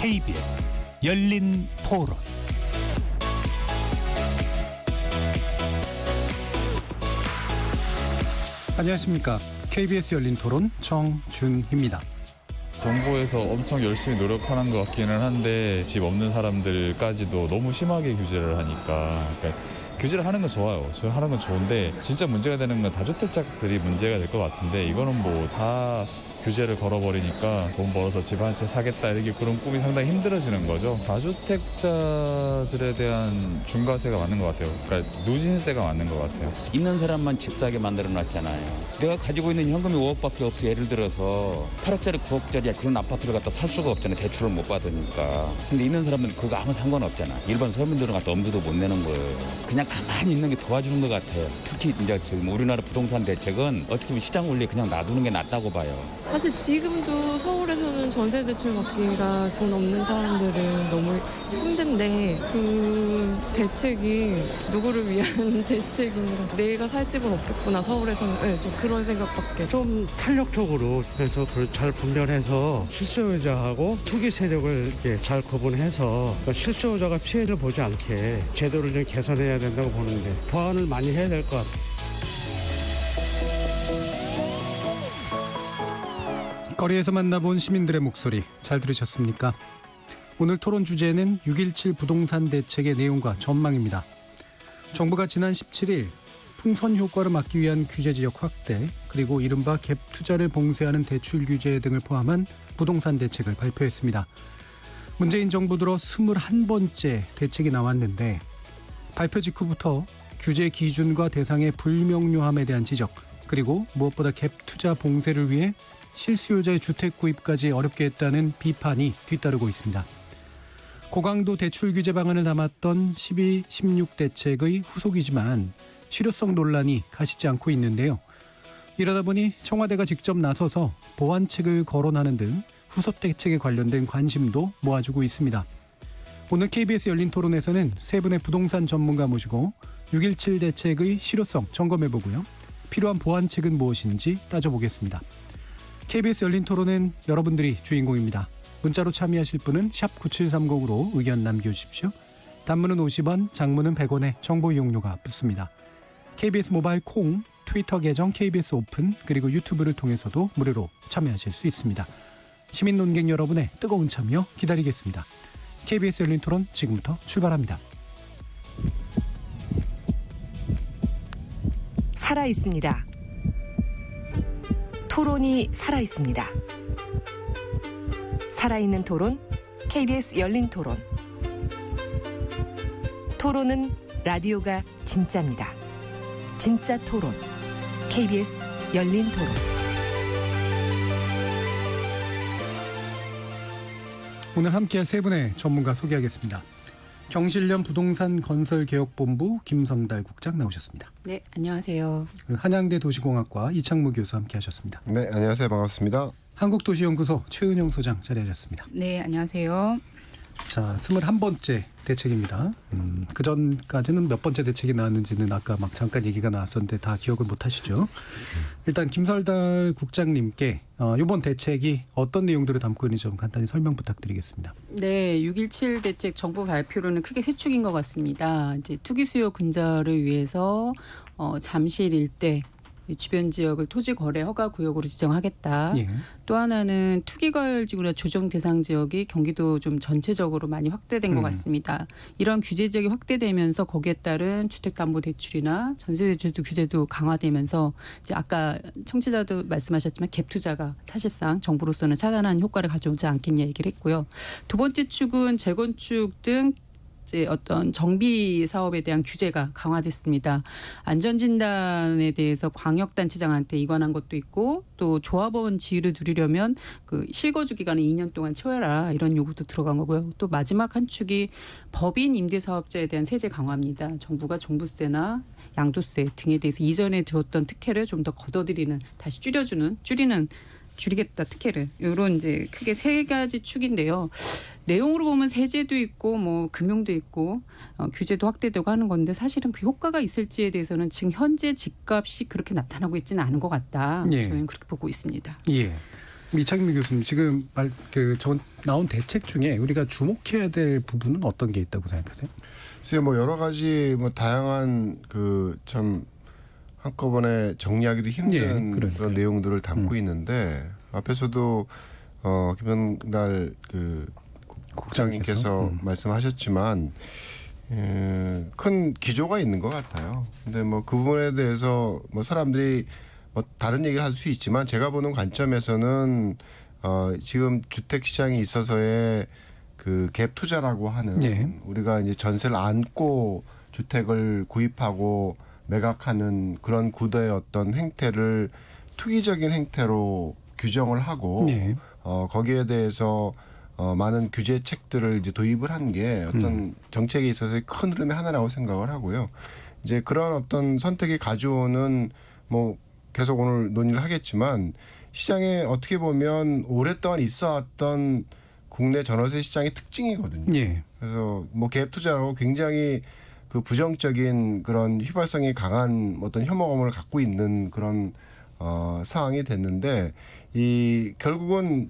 KBS 열린 토론. 안녕하십니까. KBS 열린 토론 정준희입니다. 정부에서 엄청 열심히 노력하는 것 같기는 한데 집 없는 사람들까지도 너무 심하게 규제를 하니까 그러니까 규제를 하는 건 좋아요. 하는 건 좋은데 진짜 문제가 되는 건 다주택자들이 문제가 될 것 같은데 이거는 뭐 다 규제를 걸어버리니까 돈 벌어서 집 한 채 사겠다 이렇게 그런 꿈이 상당히 힘들어지는 거죠. 다주택자들에 대한 중과세가 맞는 것 같아요. 그러니까 누진세가 맞는 것 같아요. 있는 사람만 집 사게 만들어놨잖아요. 내가 가지고 있는 현금이 5억밖에 없어. 예를 들어서 8억짜리 9억짜리 그런 아파트를 갖다 살 수가 없잖아요. 대출을 못 받으니까. 근데 있는 사람들은 그거 아무 상관없잖아. 일반 서민들은 갖다 엄두도 못 내는 거예요. 그냥 가만히 있는 게 도와주는 것 같아요. 특히 이제 지금 우리나라 부동산 대책은 어떻게 보면 시장 원리에 그냥 놔두는 게 낫다고 봐요. 사실 지금도 서울에서는 전세 대출 받기가 돈 없는 사람들은 너무 힘든데 그 대책이 누구를 위한 대책인가. 내가 살 집은 없겠구나 서울에서는. 네, 좀 그런 생각밖에. 좀 탄력적으로 해서 그걸 잘 분별해서 실수요자하고 투기 세력을 이렇게 잘 구분해서 실수요자가 피해를 보지 않게 제도를 좀 개선해야 된다고 보는데 보완을 많이 해야 될 것 같아요. 거리에서 만나본 시민들의 목소리 잘 들으셨습니까? 오늘 토론 주제는 6.17 부동산 대책의 내용과 전망입니다. 정부가 지난 17일 풍선 효과를 막기 위한 규제 지역 확대 그리고 이른바 갭 투자를 봉쇄하는 대출 규제 등을 포함한 부동산 대책을 발표했습니다. 문재인 정부 들어 21번째 대책이 나왔는데 발표 직후부터 규제 기준과 대상의 불명료함에 대한 지적 그리고 무엇보다 갭 투자 봉쇄를 위해 실수요자의 주택 구입까지 어렵게 했다는 비판이 뒤따르고 있습니다. 고강도 대출 규제 방안을 담았던 12, 16 대책의 후속이지만 실효성 논란이 가시지 않고 있는데요. 이러다 보니 청와대가 직접 나서서 보완책을 거론하는 등 후속 대책에 관련된 관심도 모아주고 있습니다. 오늘 KBS 열린 토론에서는 세 분의 부동산 전문가 모시고 6.17 대책의 실효성 점검해보고요. 필요한 보완책은 무엇인지 따져보겠습니다. KBS 열린 토론은 여러분들이 주인공입니다. 문자로 참여하실 분은 샵 9730으로 의견 남겨주십시오. 단문은 50원, 장문은 100원에 정보 이용료가 붙습니다. KBS 모바일 콩, 트위터 계정 KBS 오픈 그리고 유튜브를 통해서도 무료로 참여하실 수 있습니다. 시민 논객 여러분의 뜨거운 참여 기다리겠습니다. KBS 열린 토론 지금부터 출발합니다. 살아있습니다. 토론이 살아있습니다. 살아있는 토론, KBS 열린 토론. 토론은 라디오가 진짜입니다. 진짜 토론, KBS 열린 토론. 오늘 함께할 세 분의 전문가 소개하겠습니다. 경실련 부동산건설개혁본부 김성달 국장 나오셨습니다. 네, 안녕하세요. 그리고 한양대 도시공학과 이창무 교수 함께하셨습니다. 네, 안녕하세요. 반갑습니다. 한국도시연구소 최은영 소장 자리하셨습니다. 네, 안녕하세요. 자, 21번째 대책입니다. 그전까지는 몇 번째 대책이 나왔는지는 아까 막 잠깐 얘기가 나왔었는데 다 기억을 못 하시죠. 일단 김설달 국장님께 이번 대책이 어떤 내용들을 담고 있는지 좀 간단히 설명 부탁드리겠습니다. 네, 6.17 대책 정부 발표로는 크게 세 축인 것 같습니다. 이제 투기 수요 근절을 위해서 잠실 일대 주변 지역을 토지 거래 허가 구역으로 지정하겠다. 예. 또 하나는 투기과열지구나 조정 대상 지역이 경기도 좀 전체적으로 많이 확대된 것 같습니다. 이런 규제 지역이 확대되면서 거기에 따른 주택담보대출이나 전세대출도 규제도 강화되면서 이제 아까 청취자도 말씀하셨지만 갭 투자가 사실상 정부로서는 차단하는 효과를 가져오지 않겠냐 얘기를 했고요. 두 번째 축은 재건축 등 이제 어떤 정비 사업에 대한 규제가 강화됐습니다. 안전진단에 대해서 광역단체장한테 이관한 것도 있고 또 조합원 지위를 누리려면 그 실거주 기간을 2년 동안 채워라 이런 요구도 들어간 거고요. 또 마지막 한 축이 법인 임대사업자에 대한 세제 강화입니다. 정부가 종부세나 양도세 등에 대해서 이전에 들었던 특혜를 좀 더 걷어들이는 다시 줄이겠다 특혜를 이런 이제 크게 세 가지 축인데요. 내용으로 보면 세제도 있고 뭐 금융도 있고 규제도 확대되고 하는 건데 사실은 그 효과가 있을지에 대해서는 지금 현재 집값이 그렇게 나타나고 있지는 않은 것 같다. 예. 저희는 그렇게 보고 있습니다. 예. 이창민 교수님 지금 나온 대책 중에 우리가 주목해야 될 부분은 어떤 게 있다고 생각하세요? 글쎄요, 뭐 여러 가지 뭐 다양한 그 참 한꺼번에 정리하기도 힘든 그런 내용들을 담고 있는데 앞에서도 김영달 그 국장님께서 말씀하셨지만 큰 기조가 있는 것 같아요. 근데 뭐 그 부분에 대해서 뭐 사람들이 뭐 다른 얘기를 할 수 있지만 제가 보는 관점에서는 지금 주택 시장에 있어서의 그 갭 투자라고 하는 우리가 이제 전세를 안고 주택을 구입하고 매각하는 그런 구도의 어떤 행태를 투기적인 행태로 규정을 하고 거기에 대해서 많은 규제책들을 이제 도입을 한 게 어떤 정책에 있어서의 큰 흐름의 하나라고 생각을 하고요. 이제 그런 어떤 선택이 가져오는 뭐 계속 오늘 논의를 하겠지만 시장에 어떻게 보면 오랫동안 있어왔던 국내 전월세 시장의 특징이거든요. 그래서 뭐 갭 투자라고 굉장히 그 부정적인 그런 휘발성이 강한 어떤 혐오감을 갖고 있는 그런 상황이 됐는데 이 결국은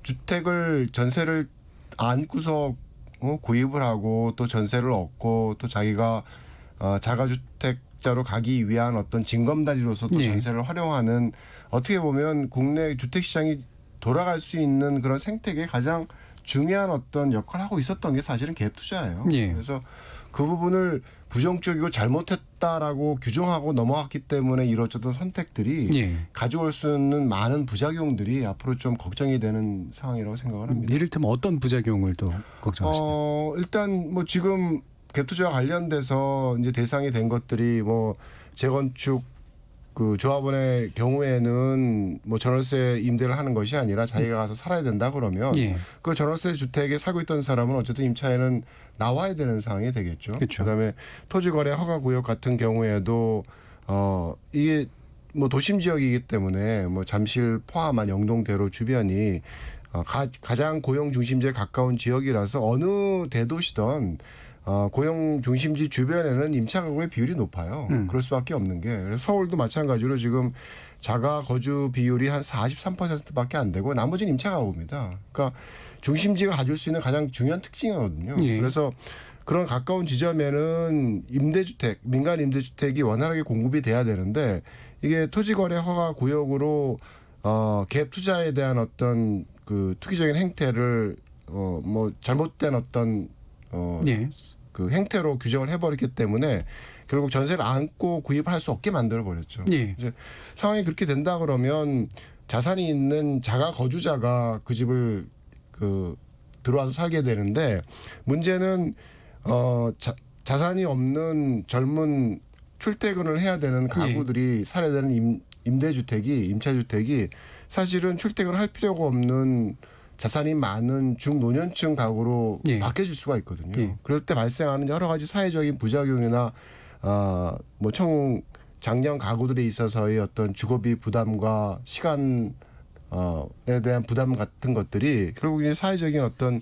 주택을 전세를 안고서 구입을 하고 또 전세를 얻고 또 자기가 자가주택자로 가기 위한 어떤 징검다리로서 또 전세를 활용하는 어떻게 보면 국내 주택시장이 돌아갈 수 있는 그런 생태계에 가장 중요한 어떤 역할을 하고 있었던 게 사실은 갭 투자예요. 그래서 그 부분을 부정적이고 잘못했다라고 규정하고 넘어갔기 때문에 이루어졌던 선택들이 가져올 수 있는 많은 부작용들이 앞으로 좀 걱정이 되는 상황이라고 생각을 합니다. 이를테면 어떤 부작용을 또 걱정하시나요? 일단 뭐 지금 갭투자와 관련돼서 이제 대상이 된 것들이 뭐 재건축 그 조합원의 경우에는 뭐 전월세 임대를 하는 것이 아니라 자기가 가서 살아야 된다 그러면 그 전월세 주택에 살고 있던 사람은 어쨌든 임차에는 나와야 되는 상황이 되겠죠. 그다음에 토지거래 허가구역 같은 경우에도 이게 뭐 도심 지역이기 때문에 뭐 잠실 포함한 영동대로 주변이 가장 고용 중심지에 가까운 지역이라서 어느 대도시든 고용 중심지 주변에는 임차 가구의 비율이 높아요. 그럴 수밖에 없는 게 그래서 서울도 마찬가지로 지금 자가 거주 비율이 한 43%밖에 안 되고 나머지는 임차 가구입니다. 그러니까 중심지가 가질 수 있는 가장 중요한 특징이거든요. 그래서 그런 가까운 지점에는 임대주택, 민간 임대주택이 원활하게 공급이 돼야 되는데 이게 토지거래 허가 구역으로 갭 투자에 대한 어떤 그 투기적인 행태를 뭐 잘못된 어떤 그 행태로 규정을 해버렸기 때문에 결국 전세를 안고 구입할 수 없게 만들어 버렸죠. 이제 상황이 그렇게 된다 그러면 자산이 있는 자가 거주자가 그 집을 그 들어와서 살게 되는데 문제는 자산이 없는 젊은 출퇴근을 해야 되는 가구들이 살아야 되는 임대주택이 임차주택이 사실은 출퇴근을 할 필요가 없는 자산이 많은 중노년층 가구로 바뀌어질 수가 있거든요. 그럴 때 발생하는 여러 가지 사회적인 부작용이나 뭐 장년 가구들에 있어서의 어떤 주거비 부담과 시간에 대한 부담 같은 것들이 결국 이제 사회적인 어떤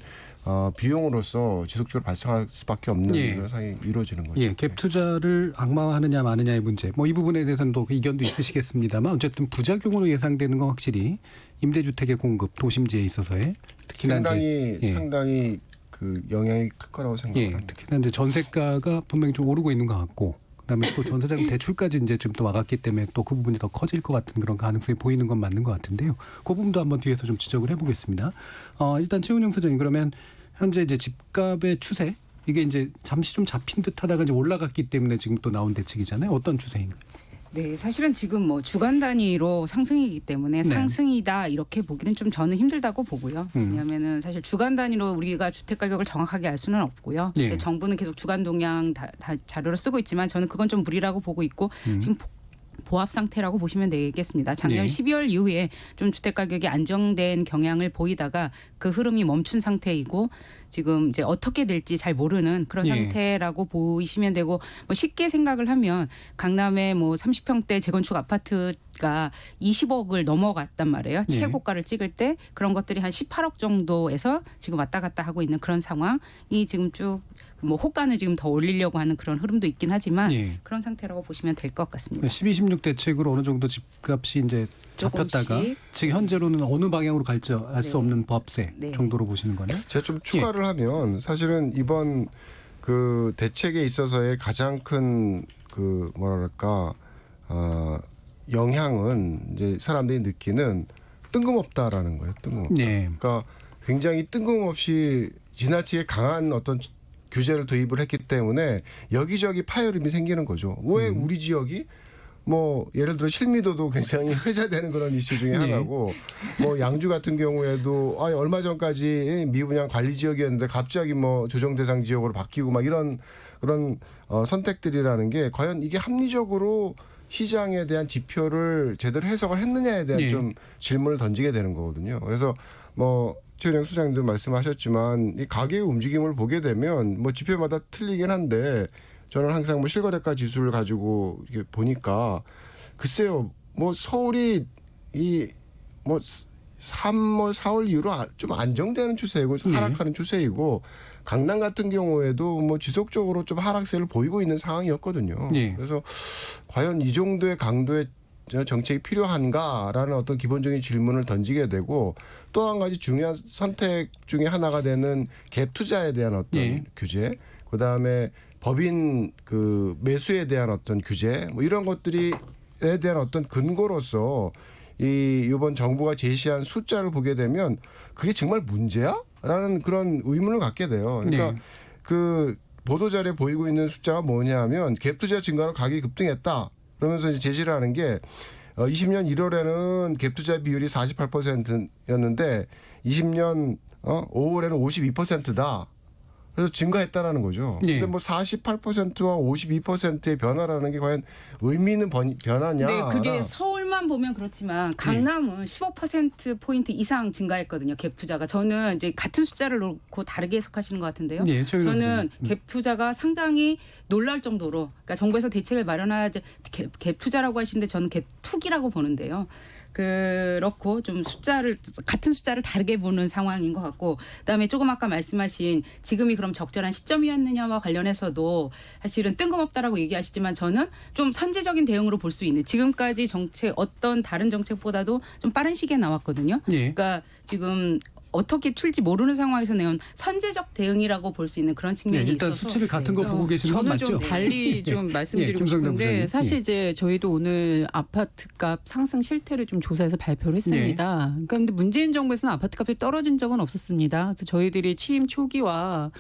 비용으로서 지속적으로 발생할 수밖에 없는 그런 상황이 이루어지는 거죠. 갭 투자를 악마화하느냐 마느냐의 문제. 뭐 이 부분에 대해서는 또 이견도 있으시겠습니다만 어쨌든 부작용으로 예상되는 건 확실히 임대주택의 공급 도심지에 있어서의 특히나 상당히 그 영향이 클 거라고 생각합니다. 특히나 이제 전세가가 분명히 좀 오르고 있는 것 같고 그다음에 또 전세자금 대출까지 이제 좀 또 와갔기 때문에 또 그 부분이 더 커질 것 같은 그런 가능성이 보이는 건 맞는 것 같은데요. 그 부분도 한번 뒤에서 좀 지적을 해보겠습니다. 일단 최은영 소장님 그러면 현재 이제 집값의 추세 이게 이제 잠시 좀 잡힌 듯하다가 이제 올라갔기 때문에 지금 또 나온 대책이잖아요. 어떤 추세인가요? 네, 사실은 지금 뭐 주간 단위로 상승이기 때문에 상승이다 이렇게 보기는 좀 저는 힘들다고 보고요. 왜냐하면은 사실 주간 단위로 우리가 주택 가격을 정확하게 알 수는 없고요. 정부는 계속 주간 동향 다 자료를 쓰고 있지만 저는 그건 좀 무리라고 보고 있고 지금 보합 상태라고 보시면 되겠습니다. 작년 12월 이후에 좀 주택 가격이 안정된 경향을 보이다가 그 흐름이 멈춘 상태이고 지금 이제 어떻게 될지 잘 모르는 그런 상태라고 보이시면 되고 뭐 쉽게 생각을 하면 강남에 뭐 30평대 재건축 아파트가 20억을 넘어갔단 말이에요. 최고가를 찍을 때 그런 것들이 한 18억 정도에서 지금 왔다 갔다 하고 있는 그런 상황이 지금 쭉 뭐 호가는 지금 더 올리려고 하는 그런 흐름도 있긴 하지만 예. 그런 상태라고 보시면 될 것 같습니다. 12, 16 대책으로 어느 정도 집값이 이제 잡혔다가 조금씩. 지금 현재로는 어느 방향으로 갈지 알 수 네. 없는 보합세 네. 정도로 보시는 거네요. 제가 좀 추가를 하면 사실은 이번 그 대책에 있어서의 가장 큰 그 뭐랄까 영향은 이제 사람들이 느끼는 뜬금없다라는 거예요. 뜬금없다. 네. 그러니까 굉장히 뜬금없이 지나치게 강한 어떤 규제를 도입을 했기 때문에 여기저기 파열음이 생기는 거죠. 왜 우리 지역이 뭐 예를 들어 실미도도 굉장히 회자되는 그런 이슈 중에 하나고 뭐 양주 같은 경우에도 얼마 전까지 미분양 관리 지역이었는데 갑자기 뭐 조정 대상 지역으로 바뀌고 막 이런 그런 선택들이라는 게 과연 이게 합리적으로 시장에 대한 지표를 제대로 해석을 했느냐에 대한 예. 좀 질문을 던지게 되는 거거든요. 그래서 뭐 최은영 수장님도 말씀하셨지만 이 가계의 움직임을 보게 되면 뭐 지표마다 틀리긴 한데 저는 항상 뭐 실거래가 지수를 가지고 이렇게 보니까 글쎄요, 뭐 서울이 이 뭐 3월 4월 이후로 좀 안정되는 추세이고 하락하는 추세이고 강남 같은 경우에도 뭐 지속적으로 좀 하락세를 보이고 있는 상황이었거든요. 예. 그래서 과연 이 정도의 강도의 정책이 필요한가라는 어떤 기본적인 질문을 던지게 되고 또 한 가지 중요한 선택 중에 하나가 되는 갭 투자에 대한 어떤 예. 규제, 그다음에 법인 그 매수에 대한 어떤 규제 뭐 이런 것들에 대한 어떤 근거로서 이번 정부가 제시한 숫자를 보게 되면 그게 정말 문제야? 라는 그런 의문을 갖게 돼요. 그러니까 네. 그 보도자료에 보이고 있는 숫자가 뭐냐 하면 갭 투자 증가로 가격이 급등했다. 그러면서 이제 제시를 하는 게 20년 1월에는 갭 투자 비율이 48%였는데 20년 5월에는 52%다. 그래서 증가했다라는 거죠. 네. 근데 뭐 48%와 52%의 변화라는 게 과연 의미 있는 변화냐? 네, 그게 서울만 보면 그렇지만 강남은 15% 포인트 이상 증가했거든요. 갭 투자가. 저는 이제 같은 숫자를 놓고 다르게 해석하시는 것 같은데요. 네, 저는 갭 투자가 상당히 놀랄 정도로, 그러니까 정부에서 대책을 마련하지 갭 투자라고 하시는데 저는 갭 투기라고 보는데요. 그렇고 좀 같은 숫자를 다르게 보는 상황인 것 같고, 그다음에 조금 아까 말씀하신 지금이 그럼 적절한 시점이었느냐와 관련해서도 사실은 뜬금없다라고 얘기하시지만 저는 좀 선제적인 대응으로 볼 수 있는, 지금까지 정책 어떤 다른 정책보다도 좀 빠른 시기에 나왔거든요. 예. 그러니까 지금 어떻게 튈지 모르는 상황에서 내온 선제적 대응이라고 볼 수 있는 그런 측면이 일단 있어서 수치를 같은 거 보고 계시는 건 저는 맞죠? 좀 달리 좀 말씀드리고 김성남 싶은데 부장님. 사실 예. 이제 저희도 오늘 아파트값 상승 실태를 좀 조사해서 발표를 했습니다. 네. 그런데 문재인 정부에서는 아파트값이 떨어진 적은 없었습니다. 그래서 저희들이 취임 초기와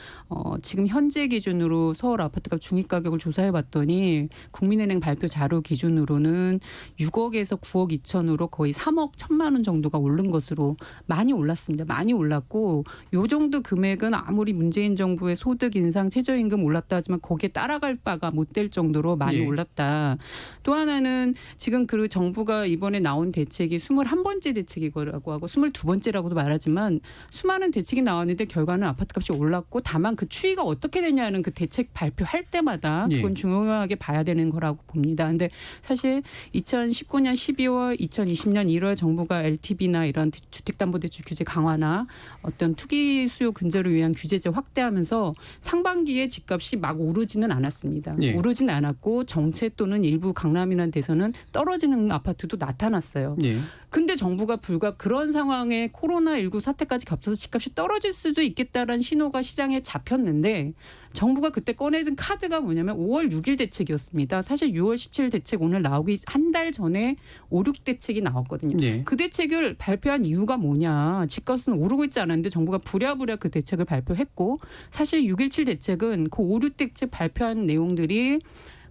지금 현재 기준으로 서울 아파트값 중위가격을 조사해봤더니 국민은행 발표 자료 기준으로는 6억에서 9억 2천으로 거의 3억 1천만 원 정도가 오른 것으로 많이 올랐습니다. 많이 올랐고 요 정도 금액은 아무리 문재인 정부의 소득 인상 최저임금 올랐다 하지만 거기에 따라갈 바가 못 될 정도로 많이 예. 올랐다. 또 하나는 지금 그 정부가 이번에 나온 대책이 21번째 대책이라고 하고 22번째라고도 말하지만 수많은 대책이 나왔는데 결과는 아파트값이 올랐고 다만 그 추이가 어떻게 되냐는 그 대책 발표할 때마다 그건 예. 중요하게 봐야 되는 거라고 봅니다. 근데 사실 2019년 12월, 2020년 1월 정부가 LTV나 이런 주택담보대출 규제 강화나 어떤 투기 수요 근절을 위한 규제제 확대하면서 상반기에 집값이 막 오르지는 않았습니다. 예. 오르진 않았고 정체 또는 일부 강남이나 데서는 떨어지는 아파트도 나타났어요. 예. 근데 정부가 불과 그런 상황에 코로나19 사태까지 겹쳐서 집값이 떨어질 수도 있겠다라는 신호가 시장에 잡혔는데 정부가 그때 꺼내든 카드가 뭐냐면 5월 6일 대책이었습니다. 사실 6월 17일 대책 오늘 나오기 한 달 전에 5, 6 대책이 나왔거든요. 예. 그 대책을 발표한 이유가 뭐냐. 집값은 오르고 있지 않았는데 정부가 부랴부랴 그 대책을 발표했고 사실 6.17 대책은 그 5, 6 대책 발표한 내용들이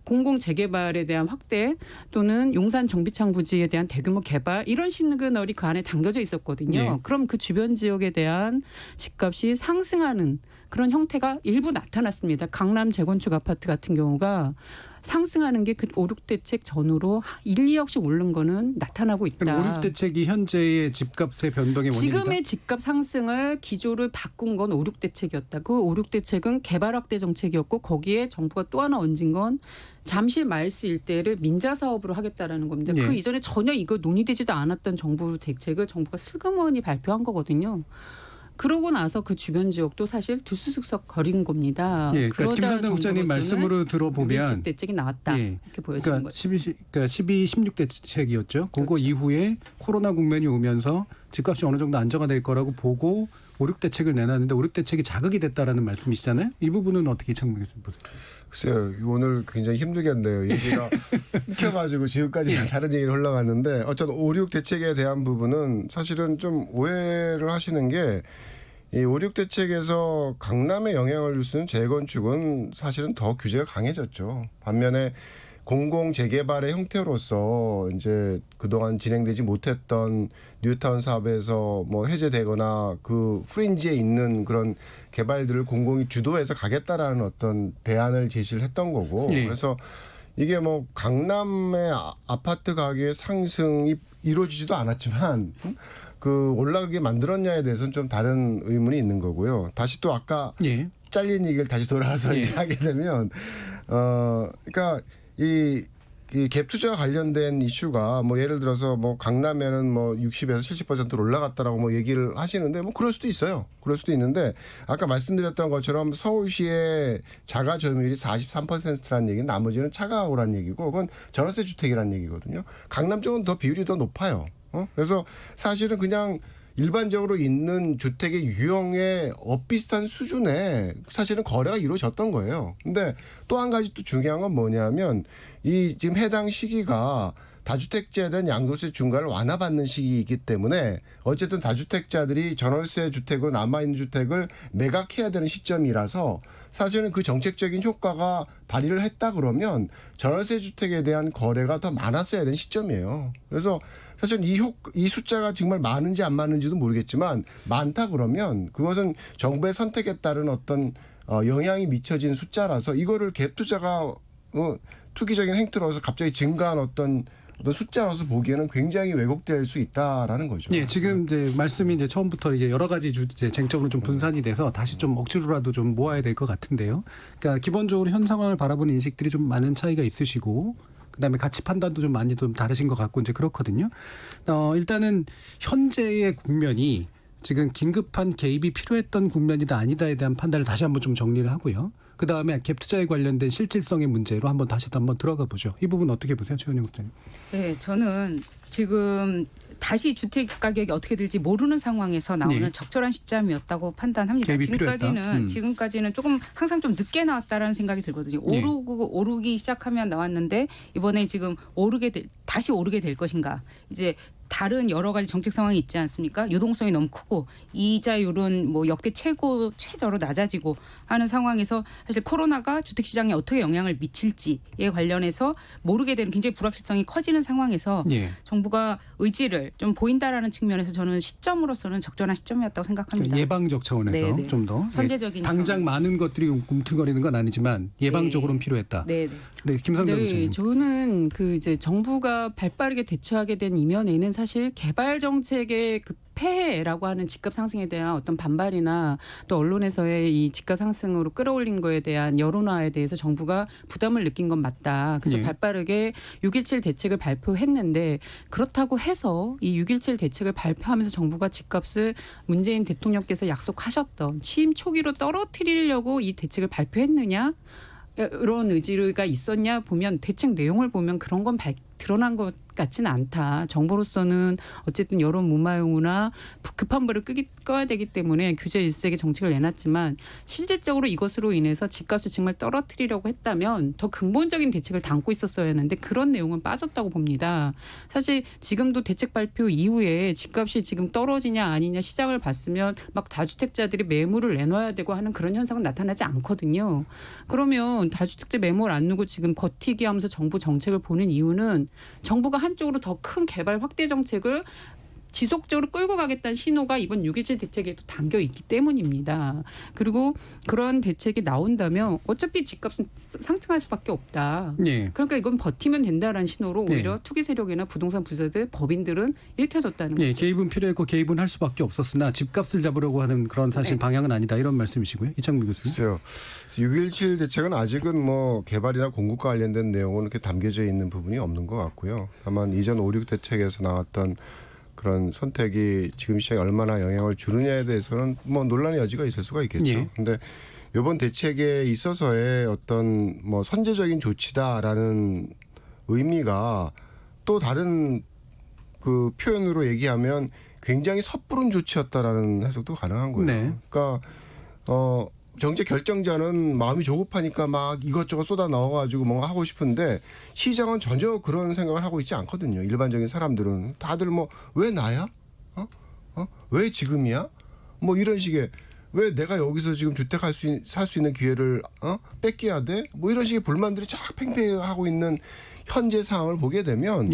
공공 재개발에 대한 확대 또는 용산 정비창 부지에 대한 대규모 개발 이런 시그널이 그 안에 담겨져 있었거든요. 예. 그럼 그 주변 지역에 대한 집값이 상승하는 그런 형태가 일부 나타났습니다. 강남 재건축 아파트 같은 경우가 상승하는 게 그 5, 6 대책 전후로 1, 2억씩 오른 거는 나타나고 있다. 그럼 5, 6 대책이 현재의 집값의 변동의 원인이다. 지금의 집값 상승을 기조를 바꾼 건 5, 6 대책이었다. 그 5, 6 대책은 개발 확대 정책이었고 거기에 정부가 또 하나 얹은 건 잠실 마일스 일대를 민자 사업으로 하겠다라는 겁니다. 예. 그 이전에 전혀 이거 논의되지도 않았던 정부 대책을 정부가 슬그머니 발표한 거거든요. 그러고 나서 그 주변 지역도 사실 들쑤쓱 거린 겁니다. 예, 그러니까 김상정 국장님 말씀으로 들어보면 유기적 대책이 나왔다. 예, 이렇게 보여지는 그러니까 거죠. 12, 16 대책이었죠. 그거 그렇죠. 이후에 코로나 국면이 오면서 집값이 어느 정도 안정화 될 거라고 보고 5, 6 대책을 내놨는데 5, 6 대책이 자극이 됐다라는 말씀이시잖아요. 이 부분은 어떻게 이창명 교수님 보세요? 글쎄요, 오늘 굉장히 힘들겠네요. 얘기가 끊겨가지고 지금까지 다른 얘기를 흘러갔는데 어쨌든 5, 6 대책에 대한 부분은 사실은 좀 오해를 하시는 게 이 5, 6 대책에서 강남에 영향을 줄 수 있는 재건축은 사실은 더 규제가 강해졌죠. 반면에 공공 재개발의 형태로서 이제 그동안 진행되지 못했던 뉴타운 사업에서 뭐 해제되거나 그 프린지에 있는 그런 개발들을 공공이 주도해서 가겠다라는 어떤 대안을 제시를 했던 거고 네. 그래서 이게 뭐 강남의 아파트 가격의 상승이 이루어지지도 않았지만 그 올라가게 만들었냐에 대해서는 좀 다른 의문이 있는 거고요. 다시 또 아까 예. 잘린 얘기를 다시 돌아와서 예. 하게 되면 그러니까 이 갭 투자와 관련된 이슈가 뭐 예를 들어서 뭐 강남에는 뭐 60에서 70%로 올라갔다라고 뭐 얘기를 하시는데 뭐 그럴 수도 있어요. 그럴 수도 있는데 아까 말씀드렸던 것처럼 서울시의 자가 점유율이 43%라는 얘기는 나머지는 차가우라는 얘기고 그건 전월세 주택이라는 얘기거든요. 강남 쪽은 더 비율이 더 높아요. 그래서 사실은 그냥 일반적으로 있는 주택의 유형의 비슷한 수준에 사실은 거래가 이루어졌던 거예요. 근데 또 한 가지 또 중요한 건 뭐냐면 이 지금 해당 시기가 다주택자에 대한 양도세 중과를 완화받는 시기이기 때문에 어쨌든 다주택자들이 전월세 주택으로 남아있는 주택을 매각해야 되는 시점이라서 사실은 그 정책적인 효과가 발휘를 했다 그러면 전월세 주택에 대한 거래가 더 많았어야 되는 시점이에요. 그래서 사실 이 숫자가 정말 많은지 안 많은지도 모르겠지만 많다 그러면 그것은 정부의 선택에 따른 어떤 영향이 미쳐진 숫자라서 이거를 갭 투자가 투기적인 행태로서 갑자기 증가한 어떤 숫자로서 보기에는 굉장히 왜곡될 수 있다라는 거죠. 예, 지금 이제 말씀이 이제 처음부터 이게 여러 가지 쟁점으로 좀 분산이 돼서 다시 좀 억지로라도 좀 모아야 될 것 같은데요. 그러니까 기본적으로 현 상황을 바라보는 인식들이 좀 많은 차이가 있으시고 그다음에 가치 판단도 좀 많이 좀 다르신 것 같고 이제 그렇거든요. 일단은 현재의 국면이 지금 긴급한 개입이 필요했던 국면이다 아니다에 대한 판단을 다시 한번 좀 정리를 하고요. 그다음에 갭 투자에 관련된 실질성의 문제로 한번 다시 한번 들어가 보죠. 이 부분 어떻게 보세요, 최은영 국장님? 네, 저는 지금 다시 주택 가격이 어떻게 될지 모르는 상황에서 나오는 네. 적절한 시점이었다고 판단합니다. 개입이 지금까지는 조금 항상 좀 늦게 나왔다라는 생각이 들거든요. 네. 오르기 시작하면 나왔는데 이번에 지금 다시 오르게 될 것인가? 이제 다른 여러 가지 정책 상황이 있지 않습니까? 유동성이 너무 크고 이자율은 뭐 역대 최저로 낮아지고 하는 상황에서 사실 코로나가 주택 시장에 어떻게 영향을 미칠지에 관련해서 모르게 되는 굉장히 불확실성이 커지는 상황에서 예. 정부가 의지를 좀 보인다라는 측면에서 저는 시점으로서는 적절한 시점이었다고 생각합니다. 예방적 차원에서 네네. 좀 더 선제적인 당장 상황에서. 많은 것들이 움틀거리는 건 아니지만 예방적으로는 네. 필요했다. 네, 네. 네, 김상정 네, 의원님. 저는 그 이제 정부가 발빠르게 대처하게 된 이면에는 사실 개발 정책의 그 폐해라고 하는 집값 상승에 대한 어떤 반발이나 또 언론에서의 이 집값 상승으로 끌어올린 거에 대한 여론화에 대해서 정부가 부담을 느낀 건 맞다. 그래서 예. 발빠르게 6.17 대책을 발표했는데 그렇다고 해서 이 6.17 대책을 발표하면서 정부가 집값을 문재인 대통령께서 약속하셨던 취임 초기로 떨어뜨리려고 이 대책을 발표했느냐? 이런 의지가 있었냐 보면 대책 내용을 보면 그런 건 드러난 것 같지는 않다. 정부로서는 어쨌든 여론 무마용이나 급한 불을 꺼야 되기 때문에 규제 일색의 정책을 내놨지만 실질적으로 이것으로 인해서 집값을 정말 떨어뜨리려고 했다면 더 근본적인 대책을 담고 있었어야 했는데 그런 내용은 빠졌다고 봅니다. 사실 지금도 대책 발표 이후에 집값이 지금 떨어지냐 아니냐 시장을 봤으면 막 다주택자들이 매물을 내놔야 되고 하는 그런 현상은 나타나지 않거든요. 그러면 다주택자 매물 안 누고 지금 버티기 하면서 정부 정책을 보는 이유는 정부가 한쪽으로 더 큰 개발 확대 정책을 지속적으로 끌고 가겠다는 신호가 이번 6.17 대책에도 담겨 있기 때문입니다. 그리고 그런 대책이 나온다면 어차피 집값은 상승할 수밖에 없다. 예. 그러니까 이건 버티면 된다라는 신호로 네. 오히려 투기 세력이나 부동산 부자들, 법인들은 읽혀졌다는 예, 거죠. 개입은 필요했고 개입은 할 수밖에 없었으나 집값을 잡으려고 하는 그런 사실 네. 방향은 아니다 이런 말씀이시고요. 이창민 교수님. 글쎄요. 6.17 대책은 아직은 뭐 개발이나 공급과 관련된 내용은 이렇게 담겨져 있는 부분이 없는 것 같고요. 다만 이전 5.6 대책에서 나왔던 그런 선택이 지금 시장에 얼마나 영향을 주느냐에 대해서는 뭐 논란의 여지가 있을 수가 있겠죠. 그런데 이번 대책에 있어서의 어떤 뭐 선제적인 조치다라는 의미가 또 다른 그 표현으로 얘기하면 굉장히 섣부른 조치였다라는 해석도 가능한 거예요. 네. 그러니까 정책 결정자는 마음이 조급하니까 막 이것저것 쏟아 넣어가지고 뭔가 하고 싶은데 시장은 전혀 그런 생각을 하고 있지 않거든요. 일반적인 사람들은 다들 뭐 왜 나야? 왜 지금이야? 뭐 이런 식의 왜 내가 여기서 지금 주택 살 수 있는 기회를 뺏겨야 돼? 뭐 이런 식의 불만들이 쫙 팽팽하고 있는 현재 상황을 보게 되면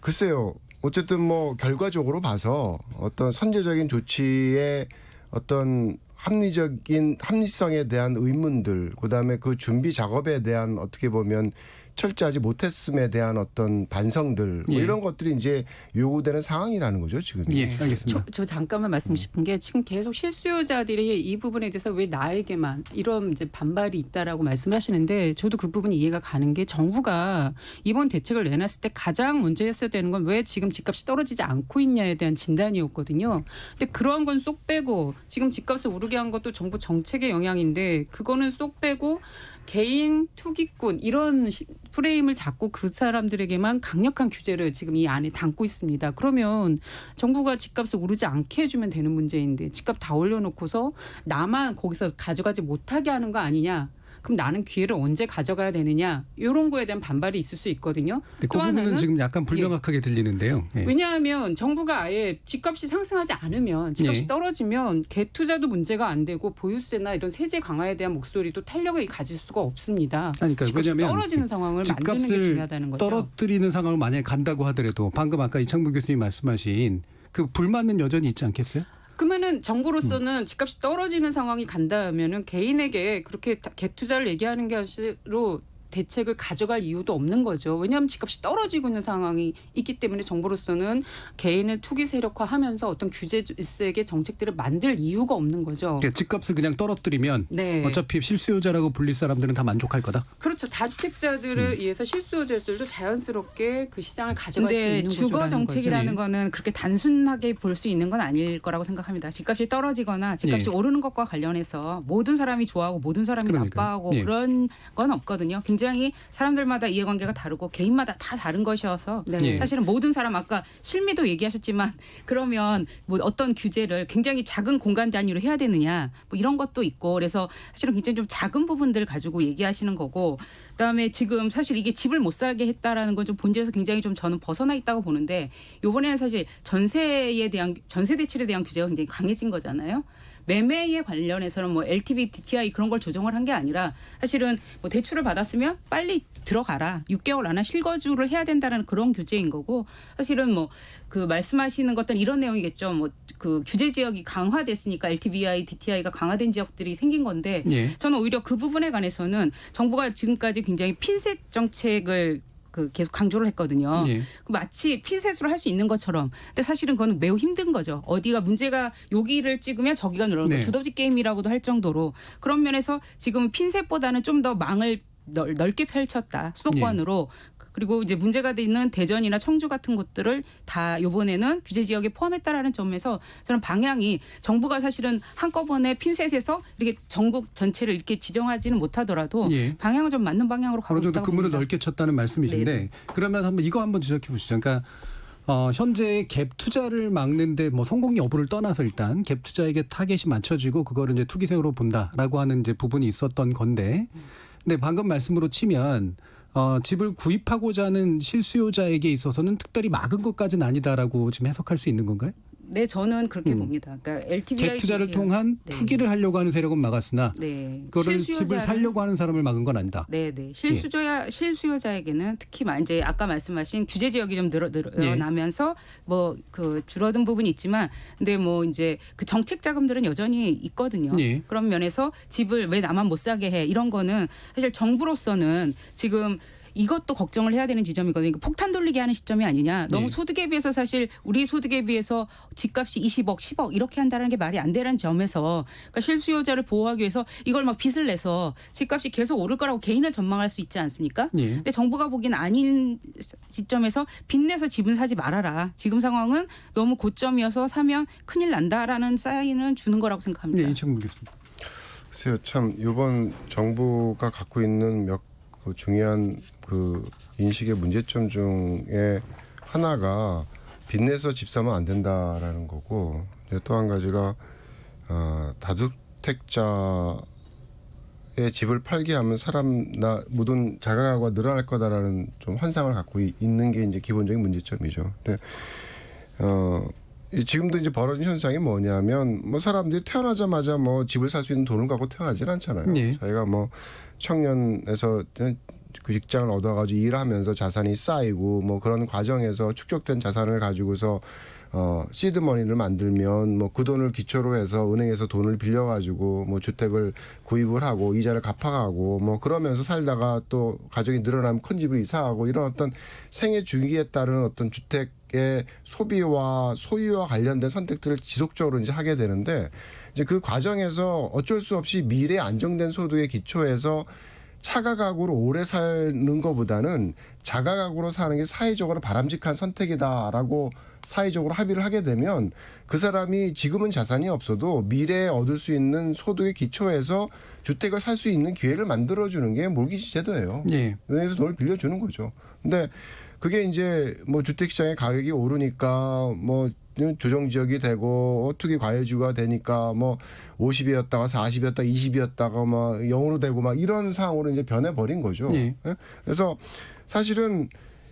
글쎄요. 어쨌든 뭐 결과적으로 봐서 어떤 선제적인 조치의 어떤 합리성에 대한 의문들, 그다음에 그 준비 작업에 대한 어떻게 보면 철저하지 못했음에 대한 어떤 반성들 뭐 이런 것들이 이제 요구되는 상황이라는 거죠 지금. 알겠습니다. 저 잠깐만 말씀드리고 싶은 게 지금 계속 실수요자들이 이 부분에 대해서 왜 나에게만 이런 이제 반발이 있다라고 말씀하시는데 저도 그 부분이 이해가 가는 게 정부가 이번 대책을 내놨을 때 가장 먼저 했어야 되는 건 왜 지금 집값이 떨어지지 않고 있냐에 대한 진단이었거든요. 근데 그런 건 쏙 빼고 지금 집값을 오르게 한 것도 정부 정책의 영향인데 그거는 쏙 빼고 개인 투기꾼 이런 프레임을 잡고 그 사람들에게만 강력한 규제를 지금 이 안에 담고 있습니다. 그러면 정부가 집값을 오르지 않게 해주면 되는 문제인데 집값 다 올려놓고서 나만 거기서 가져가지 못하게 하는 거 아니냐. 그럼 나는 기회를 언제 가져가야 되느냐. 이런 거에 대한 반발이 있을 수 있거든요. 그 부분은 지금 약간 불명확하게 들리는데요. 왜냐하면 정부가 아예 집값이 상승하지 않으면 집값이 떨어지면 갭투자도 문제가 안 되고 보유세나 이런 세제 강화에 대한 목소리도 탄력을 가질 수가 없습니다. 그러니까 집값이 왜냐하면 떨어지는 상황을 만드는 게 중요하다는 거죠. 떨어뜨리는 상황을 만약에 간다고 하더라도 방금 아까 이창무 교수님 말씀하신 그 불만은 여전히 있지 않겠어요? 그러면은 정부로서는 집값이 떨어지는 상황이 간다 하면은 개인에게 그렇게 갭 투자를 얘기하는 게 아니로 대책을 가져갈 이유도 없는 거죠. 왜냐하면 집값이 떨어지고 있는 상황이 있기 때문에 정부로서는 개인을 투기 세력화하면서 어떤 규제 일색의 정책들을 만들 이유가 없는 거죠. 그러니까 집값을 그냥 떨어뜨리면 어차피 실수요자라고 불릴 사람들은 다 만족할 거다. 그렇죠. 다주택자들을 의해서 실수요자들도 자연스럽게 그 시장을 가져갈 수 있는 근데 주거 정책이라는 거죠. 거는 그렇게 단순하게 볼 수 있는 건 아닐 거라고 생각합니다. 집값이 떨어지거나 집값이 오르는 것과 관련해서 모든 사람이 좋아하고 모든 사람이 나빠하고 그런 건 없거든요. 굉장히 사람들마다 이해관계가 다르고 개인마다 다 다른 것이어서 사실은 모든 사람 아까 실미도 얘기하셨지만 그러면 뭐 어떤 규제를 굉장히 작은 공간 단위로 해야 되느냐 뭐 이런 것도 있고 그래서 사실은 굉장히 좀 작은 부분들 가지고 얘기하시는 거고 그다음에 지금 사실 이게 집을 못 살게 했다라는 건 좀 본질에서 굉장히 좀 저는 벗어나 있다고 보는데 이번에는 사실 전세 대출에 대한 규제가 굉장히 강해진 거잖아요. 매매에 관련해서는 뭐 LTV, DTI 그런 걸 조정을 한 게 아니라 사실은 뭐 대출을 받았으면 빨리 들어가라. 6개월 안에 실거주를 해야 된다는 그런 규제인 거고 사실은 뭐 그 말씀하시는 것들은 이런 내용이겠죠. 뭐 그 규제 지역이 강화됐으니까 LTVI, DTI가 강화된 지역들이 생긴 건데 저는 오히려 그 부분에 관해서는 정부가 지금까지 굉장히 핀셋 정책을 계속 강조를 했거든요. 마치 핀셋으로 할 수 있는 것처럼. 근데 사실은 그건 매우 힘든 거죠. 어디가 문제가 여기를 찍으면 저기가 늘어나고 두더지 게임이라고도 할 정도로 그런 면에서 지금 핀셋보다는 좀 더 망을 넓게 펼쳤다. 수도권으로. 그리고 이제 문제가 되는 대전이나 청주 같은 곳들을 다 이번에는 규제 지역에 포함했다라는 점에서 저는 방향이 정부가 사실은 한꺼번에 핀셋에서 이렇게 전국 전체를 이렇게 지정하지는 못하더라도 방향은 좀 맞는 방향으로 가고 어느 정도 있다고 그물을 봅니다. 넓게 쳤다는 말씀이신데 그러면 이거 한번 지적해 보시죠. 그러니까 현재 갭 투자를 막는데 뭐 성공 여부를 떠나서 일단 갭 투자에게 타겟이 맞춰지고 그거를 이제 투기세로 본다라고 하는 이제 부분이 있었던 건데, 근데 방금 말씀으로 치면 집을 구입하고자 하는 실수요자에게 있어서는 특별히 막은 것까지는 아니다라고 지금 해석할 수 있는 건가요? 네, 저는 그렇게 봅니다. 그러니까 LTVI 갭 투자를 통한 투기를 하려고 하는 세력은 막았으나 그거를 집을 살려고 하는 사람을 막은 건 아니다. 네. 실수요자에게는 특히 이제 아까 말씀하신 규제 지역이 좀 늘어나면서 뭐 그 줄어든 부분이 있지만 근데 뭐 이제 그 정책 자금들은 여전히 있거든요. 그런 면에서 집을 왜 나만 못 사게 해 이런 거는 사실 정부로서는 지금 이것도 걱정을 해야 되는 지점이거든요. 폭탄 돌리기 하는 시점이 아니냐. 너무 네. 소득에 비해서 사실 우리 소득에 비해서 집값이 20억, 10억 이렇게 한다는 게 말이 안 되는 점에서 그러니까 실수요자를 보호하기 위해서 이걸 막 빚을 내서 집값이 계속 오를 거라고 개인은 전망할 수 있지 않습니까? 예. 근데 정부가 보기엔 아닌 시점에서 빚내서 집은 사지 말아라. 지금 상황은 너무 고점이어서 사면 큰일 난다라는 사인을 주는 거라고 생각합니다. 네, 이창문 교수님. 글쎄요, 참 이번 정부가 갖고 있는 몇 중요한 그 인식의 문제점 중에 하나가 빚내서 집 사면 안 된다라는 거고, 또 한 가지가 다주택자의 집을 팔게 하면 모든 자가가구가 늘어날 거다라는 좀 환상을 갖고 있는 게 이제 기본적인 문제점이죠. 근데 지금도 이제 벌어진 현상이 뭐냐면 뭐 사람들이 태어나자마자 뭐 집을 살 수 있는 돈을 갖고 태어나질 않잖아요. 네. 자기가 뭐 청년에서 그 직장을 얻어가지고 일하면서 자산이 쌓이고 뭐 그런 과정에서 축적된 자산을 가지고서 시드머니를 만들면 뭐 그 돈을 기초로 해서 은행에서 돈을 빌려가지고 뭐 주택을 구입을 하고 이자를 갚아가고 뭐 그러면서 살다가 또 가족이 늘어나면 큰 집을 이사하고 이런 어떤 생애 주기에 따른 어떤 주택의 소비와 소유와 관련된 선택들을 지속적으로 이제 하게 되는데 이제 그 과정에서 어쩔 수 없이 미래 안정된 소득에 기초해서 차가 가구로 오래 사는 것보다는 자가 가구로 사는 게 사회적으로 바람직한 선택이다라고 사회적으로 합의를 하게 되면 그 사람이 지금은 자산이 없어도 미래에 얻을 수 있는 소득에 기초해서 주택을 살 수 있는 기회를 만들어주는 게 몰기지 제도예요. 네. 은행에서 돈을 빌려주는 거죠. 근데 그게 이제 뭐 주택시장의 가격이 오르니까 뭐 조정 지역이 되고 투기 과열지구가 되니까 뭐 50이었다가 40이었다가 20이었다가 막 0으로 되고 막 이런 상황으로 이제 변해버린 거죠. 네. 그래서 사실은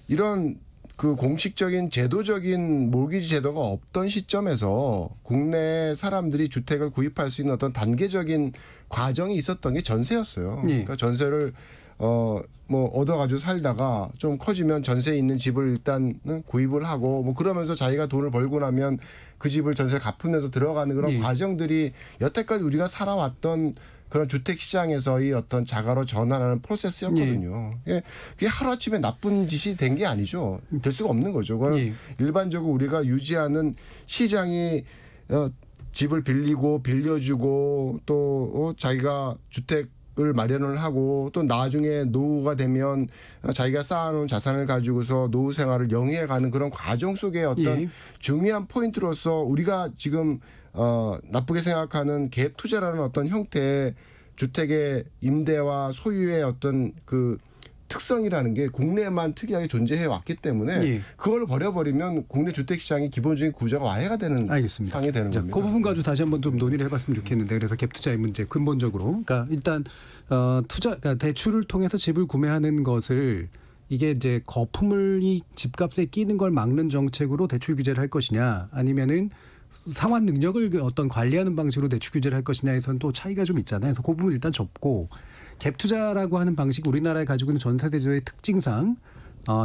이런 그 공식적인 제도적인 몰기지 제도가 없던 시점에서 국내 사람들이 주택을 구입할 수 있는 어떤 단계적인 과정이 있었던 게 전세였어요. 네. 그러니까 전세를 뭐 얻어가지고 살다가 좀 커지면 전세에 있는 집을 일단 구입을 하고 뭐 그러면서 자기가 돈을 벌고 나면 그 집을 전세 갚으면서 들어가는 그런 네. 과정들이 여태까지 우리가 살아왔던 그런 주택 시장에서의 어떤 자가로 전환하는 프로세스였거든요. 그게 하루아침에 나쁜 짓이 된 게 아니죠. 될 수가 없는 거죠. 그건 네. 일반적으로 우리가 유지하는 시장이 집을 빌리고 빌려주고 또 자기가 주택을 마련을 하고 또 나중에 노후가 되면 자기가 쌓아놓은 자산을 가지고서 노후 생활을 영위해가는 그런 과정 속에 어떤 예. 중요한 포인트로서 우리가 지금 나쁘게 생각하는 갭 투자라는 어떤 형태의 주택의 임대와 소유의 어떤 그 특성이라는 게 국내에만 특이하게 존재해 왔기 때문에 예. 그걸 버려버리면 국내 주택 시장의 기본적인 구조가 와해가 되는 알겠습니다. 상황이 되는 자, 겁니다. 그 부분 가지고 다시 한번 좀 논의를 해봤으면 좋겠는데 그래서 갭 투자의 문제 근본적으로 그러니까 일단 그러니까 대출을 통해서 집을 구매하는 것을 이게 이제 거품이 집값에 끼는 걸 막는 정책으로 대출 규제를 할 것이냐 아니면은 상환 능력을 어떤 관리하는 방식으로 대출 규제를 할 것이냐에서는 또 차이가 좀 있잖아요. 그래서 그 부분 일단 접고 갭 투자라고 하는 방식 우리나라에 가지고 있는 전세대조의 특징상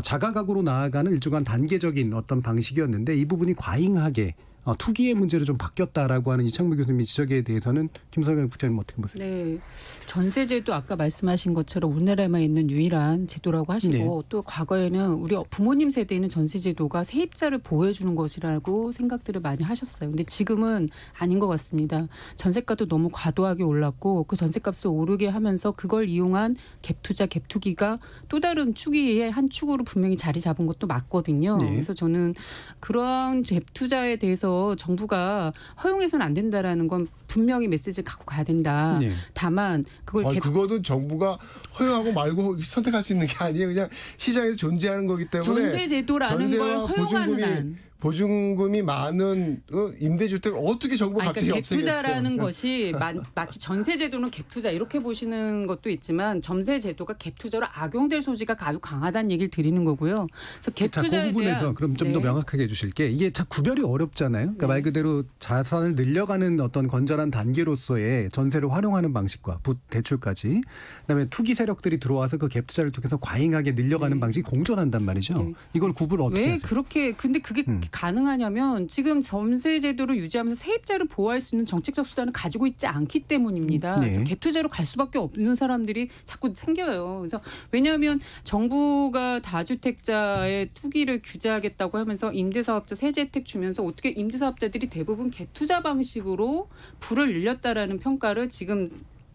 자가 가구로 나아가는 일종의 단계적인 어떤 방식이었는데 이 부분이 과잉하게 투기의 문제로 좀 바뀌었다라고 하는 이창무 교수님의 지적에 대해서는 김성현 국장님 어떻게 보세요? 네. 전세제도 아까 말씀하신 것처럼 우리나라에만 있는 유일한 제도라고 하시고 네. 또 과거에는 우리 부모님 세대에는 전세제도가 세입자를 보호해주는 것이라고 생각들을 많이 하셨어요. 근데 지금은 아닌 것 같습니다. 전세가도 너무 과도하게 올랐고 그 전세값을 오르게 하면서 그걸 이용한 갭투자, 갭투기가 또 다른 추기의 한 축으로 분명히 자리 잡은 것도 맞거든요. 네. 그래서 저는 그런 갭투자에 대해서 정부가 허용해서는 안 된다라는 건 분명히 메시지를 갖고 가야 된다. 네. 다만 그걸 그거는 정부가 허용하고 말고 선택할 수 있는 게 아니에요. 그냥 시장에서 존재하는 거기 때문에 전세제도라는 걸 전세와 허용하는 한. 보증금이 많은 임대주택을 어떻게 정부가 갑자기 없애겠어요. 갭투자라는 것이 마치 전세제도는 갭투자 이렇게 보시는 것도 있지만 전세제도가 갭투자로 악용될 소지가 아주 강하다는 얘기를 드리는 거고요. 그래서 자, 갭투자에 그 부분에서 대한 그럼 좀 더 네. 명확하게 해주실 게 이게 참 구별이 어렵잖아요. 그러니까 말 그대로 자산을 늘려가는 어떤 건전한 단계로서의 전세를 활용하는 방식과 대출까지 그다음에 투기 세력들이 들어와서 그 갭 투자를 통해서 과잉하게 늘려가는 방식이 공존한단 말이죠. 네. 이걸 구분 어떻게 왜 하세요? 그렇게 근데 그게 가능하냐면 지금 전세 제도를 유지하면서 세입자를 보호할 수 있는 정책적 수단을 가지고 있지 않기 때문입니다. 네. 그래서 갭 투자로 갈 수밖에 없는 사람들이 자꾸 생겨요. 그래서 왜냐하면 정부가 다주택자의 투기를 규제하겠다고 하면서 임대사업자 세제 혜택 주면서 어떻게 임대사업자들이 대부분 갭 투자 방식으로 불을 늘렸다라는 평가를 지금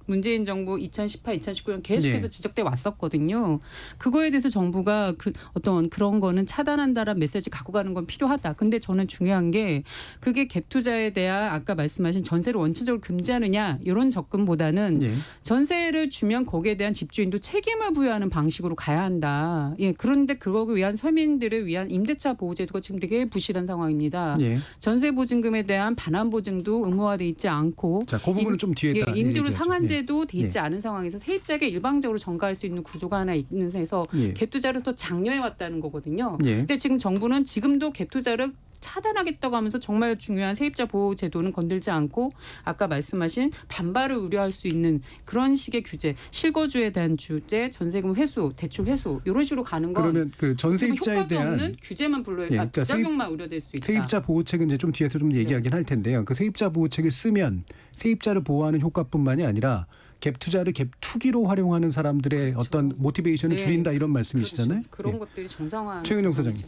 문재인 정부 2018, 2019년 계속해서 네. 지적돼 왔었거든요. 그거에 대해서 정부가 어떤 그런 거는 차단한다라는 메시지 갖고 가는 건 필요하다. 근데 저는 중요한 게 그게 갭 투자에 대한 아까 말씀하신 전세를 원천적으로 금지하느냐 이런 접근보다는 예. 전세를 주면 거기에 대한 집주인도 책임을 부여하는 방식으로 가야 한다. 예, 그런데 그거를 위한 서민들을 위한 임대차 보호 제도가 지금 되게 부실한 상황입니다. 예. 전세 보증금에 대한 반환 보증도 의무화돼 있지 않고 자, 그 부분은 좀 뒤에 있다. 임대료 얘기하죠. 상한제도 돼 있지 예. 않은 상황에서 세입자에게 일방적으로 전가할 수 있는 구조가 하나 있는 데서 예. 갭 투자를 또 장려해 왔다는 거거든요. 예. 근데 지금 정부는 지금도 갭 투자를 차단하겠다고 하면서 정말 중요한 세입자 보호 제도는 건들지 않고 아까 말씀하신 반발을 우려할 수 있는 그런 식의 규제, 실거주에 대한 규제, 전세금 회수, 대출 회수 이런 식으로 가는 건 그러면 그 전세입자에 효과도 대한 없는 규제만 불러야 예, 그러니까 부작용만 우려될 수 있다. 세입자 보호책은 이제 좀 뒤에서 좀 얘기하긴 할 텐데요. 그 세입자 보호책을 쓰면 세입자를 보호하는 효과뿐만이 아니라 갭 투자를 갭 투기로 활용하는 사람들의 어떤 모티베이션을 네. 줄인다 이런 말씀이시잖아요. 그렇죠. 그런 예. 것들이 정상화. 최은영 소장님.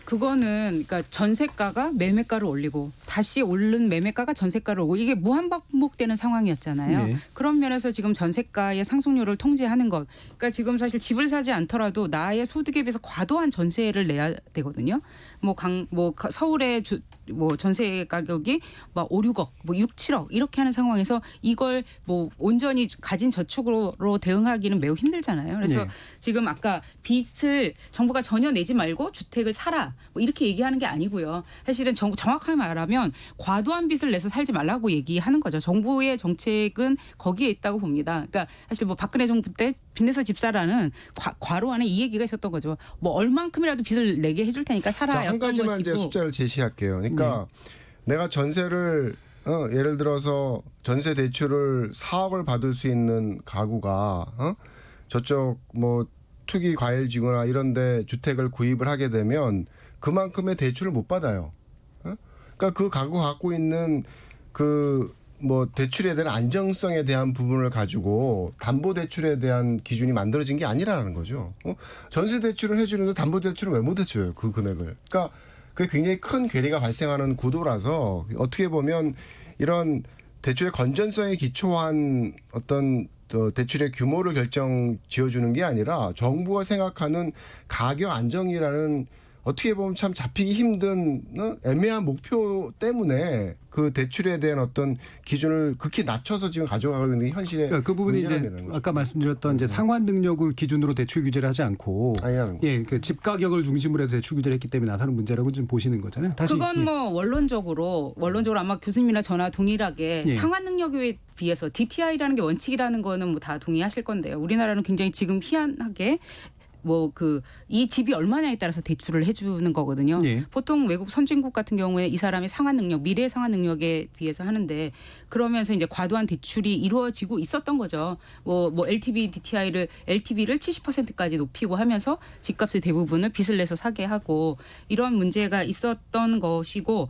그거는 그러니까 전세가가 매매가를 올리고 다시 오른 매매가가 전세가를 오고 이게 무한반복되는 상황이었잖아요. 네. 그런 면에서 지금 전세가의 상승률을 통제하는 것. 그러니까 지금 사실 집을 사지 않더라도 나의 소득에 비해서 과도한 전세를 내야 되거든요. 서울의 전세 가격이 막 5, 6억, 6, 7억 이렇게 하는 상황에서 이걸 온전히 가진 저축으로 대응하기는 매우 힘들잖아요. 그래서 네. 지금 아까 빚을 정부가 전혀 내지 말고 주택을 사라 이렇게 얘기하는 게 아니고요. 사실은 정확하게 말하면 과도한 빚을 내서 살지 말라고 얘기하는 거죠. 정부의 정책은 거기에 있다고 봅니다. 그러니까 사실 박근혜 정부 때 빚내서 집 사라는 과로 안에 이 얘기가 있었던 거죠. 얼만큼이라도 빚을 내게 해줄 테니까 사라. 자, 한 가지만 이제 숫자를 제시할게요. 그러니까 내가 전세를 예를 들어서 전세 대출을 4억을 받을 수 있는 가구가 저쪽 투기 과열지구나 이런데 주택을 구입을 하게 되면 그만큼의 대출을 못 받아요. 그러니까 그 가구가 갖고 있는 대출에 대한 안정성에 대한 부분을 가지고 담보대출에 대한 기준이 만들어진 게 아니라는 거죠. 전세 대출을 해주는데 담보대출을 왜 못 해줘요? 그 금액을. 그러니까 그게 굉장히 큰 괴리가 발생하는 구도라서 어떻게 보면 이런 대출의 건전성에 기초한 어떤 대출의 규모를 지어주는 게 아니라 정부가 생각하는 가격 안정이라는 어떻게 보면 참 잡히기 힘든 애매한 목표 때문에 그 대출에 대한 어떤 기준을 극히 낮춰서 지금 가져가고 있는 게 현실의 그러니까 그 부분이 이제 아까 말씀드렸던 이제 상환 능력을 기준으로 대출 규제를 하지 않고 그 집 가격을 중심으로 해서 대출 규제를 했기 때문에 나서는 문제라고 좀 보시는 거잖아요. 다시 그건 원론적으로 아마 교수님이나 저나 동일하게 상환 능력에 비해서 DTI라는 게 원칙이라는 거는 다 동의하실 건데요. 우리나라는 굉장히 지금 희한하게 이 집이 얼마냐에 따라서 대출을 해주는 거거든요. 예. 보통 외국 선진국 같은 경우에 이 사람의 상환 능력, 미래의 상환 능력에 비해서 하는데 그러면서 이제 과도한 대출이 이루어지고 있었던 거죠. LTV, DTI를 LTV를 70%까지 높이고 하면서 집값의 대부분을 빚을 내서 사게 하고 이런 문제가 있었던 것이고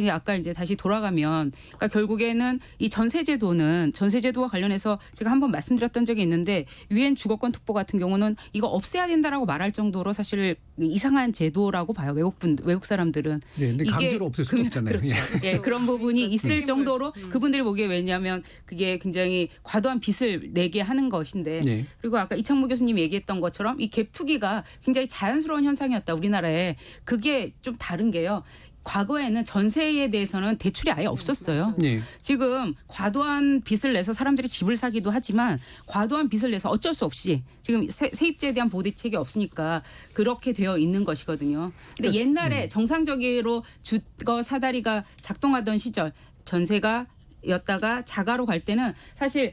아까 이제 다시 돌아가면 그러니까 결국에는 이 전세제도와 관련해서 제가 한번 말씀드렸던 적이 있는데 유엔 주거권 특보 같은 경우는 이거 없애야 된다라고 말할 정도로 사실 이상한 제도라고 봐요. 외국 사람들은. 네, 근데 강제로 없앨 수도 없잖아요. 그렇죠. 예, 그런 부분이 있을 정도로 그분들이 보기에 왜냐하면 그게 굉장히 과도한 빚을 내게 하는 것인데 그리고 아까 이창무 교수님이 얘기했던 것처럼 이 갭 투기가 굉장히 자연스러운 현상이었다. 우리나라에. 그게 좀 다른 게요. 과거에는 전세에 대해서는 대출이 아예 없었어요. 지금 과도한 빚을 내서 사람들이 집을 사기도 하지만 과도한 빚을 내서 어쩔 수 없이 지금 세입자에 대한 보호 대책이 없으니까 그렇게 되어 있는 것이거든요. 근데 옛날에 정상적으로 주거 사다리가 작동하던 시절 전세가 였다가 자가로 갈 때는 사실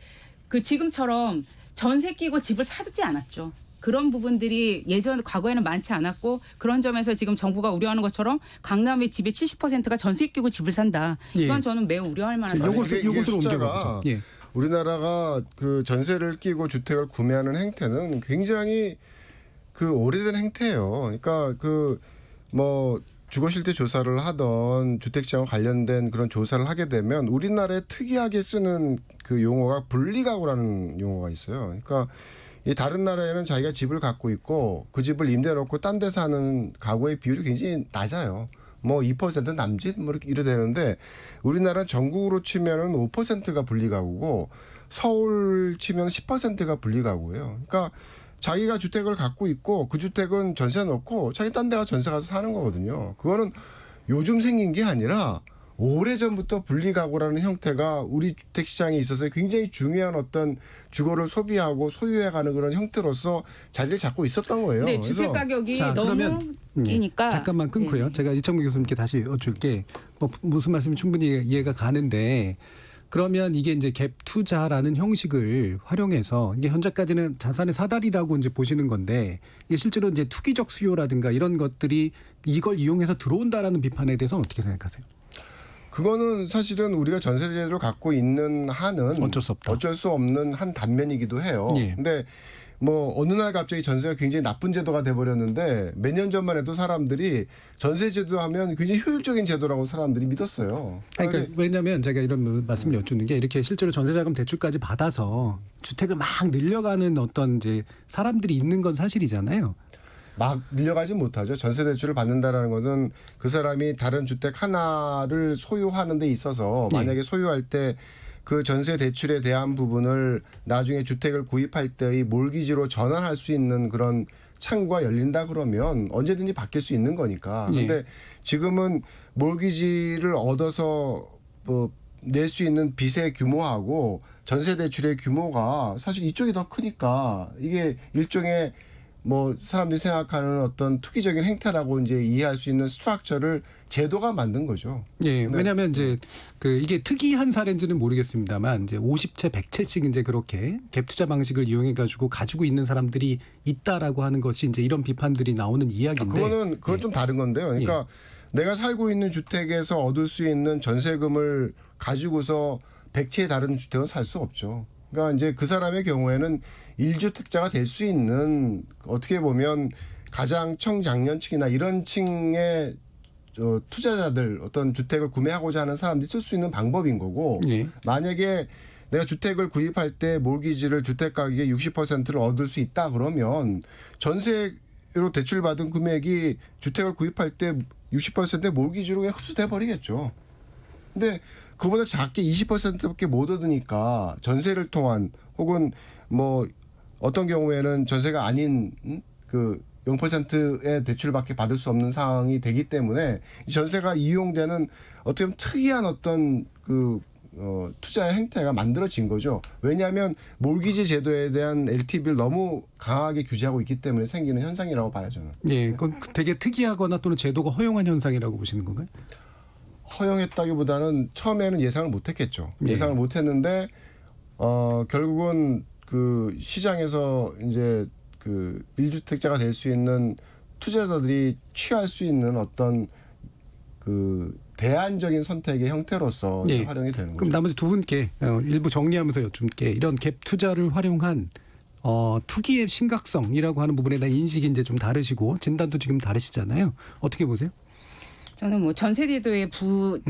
지금처럼 전세 끼고 집을 사두지 않았죠. 그런 부분들이 과거에는 많지 않았고 그런 점에서 지금 정부가 우려하는 것처럼 강남의 집의 70%가 전세 끼고 집을 산다. 이건 저는 매우 우려할 만한 요것을 옮겨가보죠. 우리나라가 그 전세를 끼고 주택을 구매하는 행태는 굉장히 오래된 행태예요. 그러니까 주거실태 조사를 하던 주택시장 관련된 그런 조사를 하게 되면 우리나라에 특이하게 쓰는 그 용어가 분리가구라는 용어가 있어요. 그러니까 이 다른 나라에는 자기가 집을 갖고 있고 그 집을 임대해 놓고 딴 데 사는 가구의 비율이 굉장히 낮아요. 뭐 2% 남짓 뭐 이렇게 되는데 우리나라는 전국으로 치면은 5%가 분리가구고 서울 치면 10%가 분리가구예요. 그러니까 자기가 주택을 갖고 있고 그 주택은 전세 놓고 자기 딴 데 가서 전세 가서 사는 거거든요. 그거는 요즘 생긴 게 아니라 오래전부터 분리가구라는 형태가 우리 주택시장에 있어서 굉장히 중요한 어떤 주거를 소비하고 소유해가는 그런 형태로서 자리를 잡고 있었던 거예요. 네, 주택 가격이 자, 너무 그러면, 뛰니까. 잠깐만 끊고요. 네. 제가 이창국 교수님께 다시 여쭐게. 무슨 말씀이 충분히 이해가 가는데 그러면 이게 이제 갭 투자라는 형식을 활용해서 이게 현재까지는 자산의 사다리라고 이제 보시는 건데 이게 실제로 이제 투기적 수요라든가 이런 것들이 이걸 이용해서 들어온다라는 비판에 대해서는 어떻게 생각하세요? 그거는 사실은 우리가 전세제도를 갖고 있는 한은 어쩔 수 없다. 어쩔 수 없는 한 단면이기도 해요. 예. 근데 뭐 어느 날 갑자기 전세가 굉장히 나쁜 제도가 돼버렸는데 몇 년 전만 해도 사람들이 전세제도 하면 굉장히 효율적인 제도라고 사람들이 믿었어요. 그러니까 왜냐하면 제가 이런 말씀을 여쭙는 게 이렇게 실제로 전세자금 대출까지 받아서 주택을 막 늘려가는 어떤 이제 사람들이 있는 건 사실이잖아요. 막 늘려가지 못하죠. 전세 대출을 받는다라는 것은 그 사람이 다른 주택 하나를 소유하는 데 있어서 만약에 소유할 때 그 전세 대출에 대한 부분을 나중에 주택을 구입할 때의 몰기지로 전환할 수 있는 그런 창구가 열린다 그러면 언제든지 바뀔 수 있는 거니까. 그런데 지금은 몰기지를 얻어서 뭐 낼 수 있는 빚의 규모하고 전세 대출의 규모가 사실 이쪽이 더 크니까 이게 일종의 뭐 사람들이 생각하는 어떤 투기적인 행태라고 이제 이해할 수 있는 스트럭처를 제도가 만든 거죠. 예. 네. 왜냐하면 이제 그 이게 특이한 사례인지는 모르겠습니다만 이제 50채, 100채씩 이제 그렇게 갭 투자 방식을 이용해 가지고 가지고 있는 사람들이 있다라고 하는 것이 이제 이런 비판들이 나오는 이야기인데. 그건 좀 다른 건데요. 그러니까 내가 살고 있는 주택에서 얻을 수 있는 전세금을 가지고서 100채의 다른 주택은 살 수 없죠. 그러니까 이제 그 사람의 경우에는 1주택자가 될 수 있는 어떻게 보면 가장 청장년층이나 이런 층의 투자자들 어떤 주택을 구매하고자 하는 사람들이 쓸 수 있는 방법인 거고 만약에 내가 주택을 구입할 때 몰기지를 주택 가격의 60%를 얻을 수 있다 그러면 전세로 대출받은 금액이 주택을 구입할 때 60%의 몰기지로 그냥 흡수돼 버리겠죠. 근데 그보다 작게 20%밖에 못 얻으니까 전세를 통한 혹은 뭐 어떤 경우에는 전세가 아닌 그 0%의 대출밖에 받을 수 없는 상황이 되기 때문에 전세가 이용되는 어떻게 보면 특이한 어떤 그 투자의 행태가 만들어진 거죠. 왜냐하면 몰기지 제도에 대한 LTV를 너무 강하게 규제하고 있기 때문에 생기는 현상이라고 봐요 저는. 예, 그건 되게 특이하거나 또는 제도가 허용한 현상이라고 보시는 건가요? 허용했다기보다는 처음에는 예상을 못했겠죠. 예상을 못했는데 결국은 그 시장에서 이제 그 1주택자가 될 수 있는 투자자들이 취할 수 있는 어떤 그 대안적인 선택의 형태로서 활용이 되는 거죠. 그럼 나머지 두 분께 일부 정리하면서 여쭙게 이런 갭 투자를 활용한 투기의 심각성이라고 하는 부분에 대한 인식이 이제 좀 다르시고 진단도 지금 다르시잖아요. 어떻게 보세요? 저는 뭐 전세제도에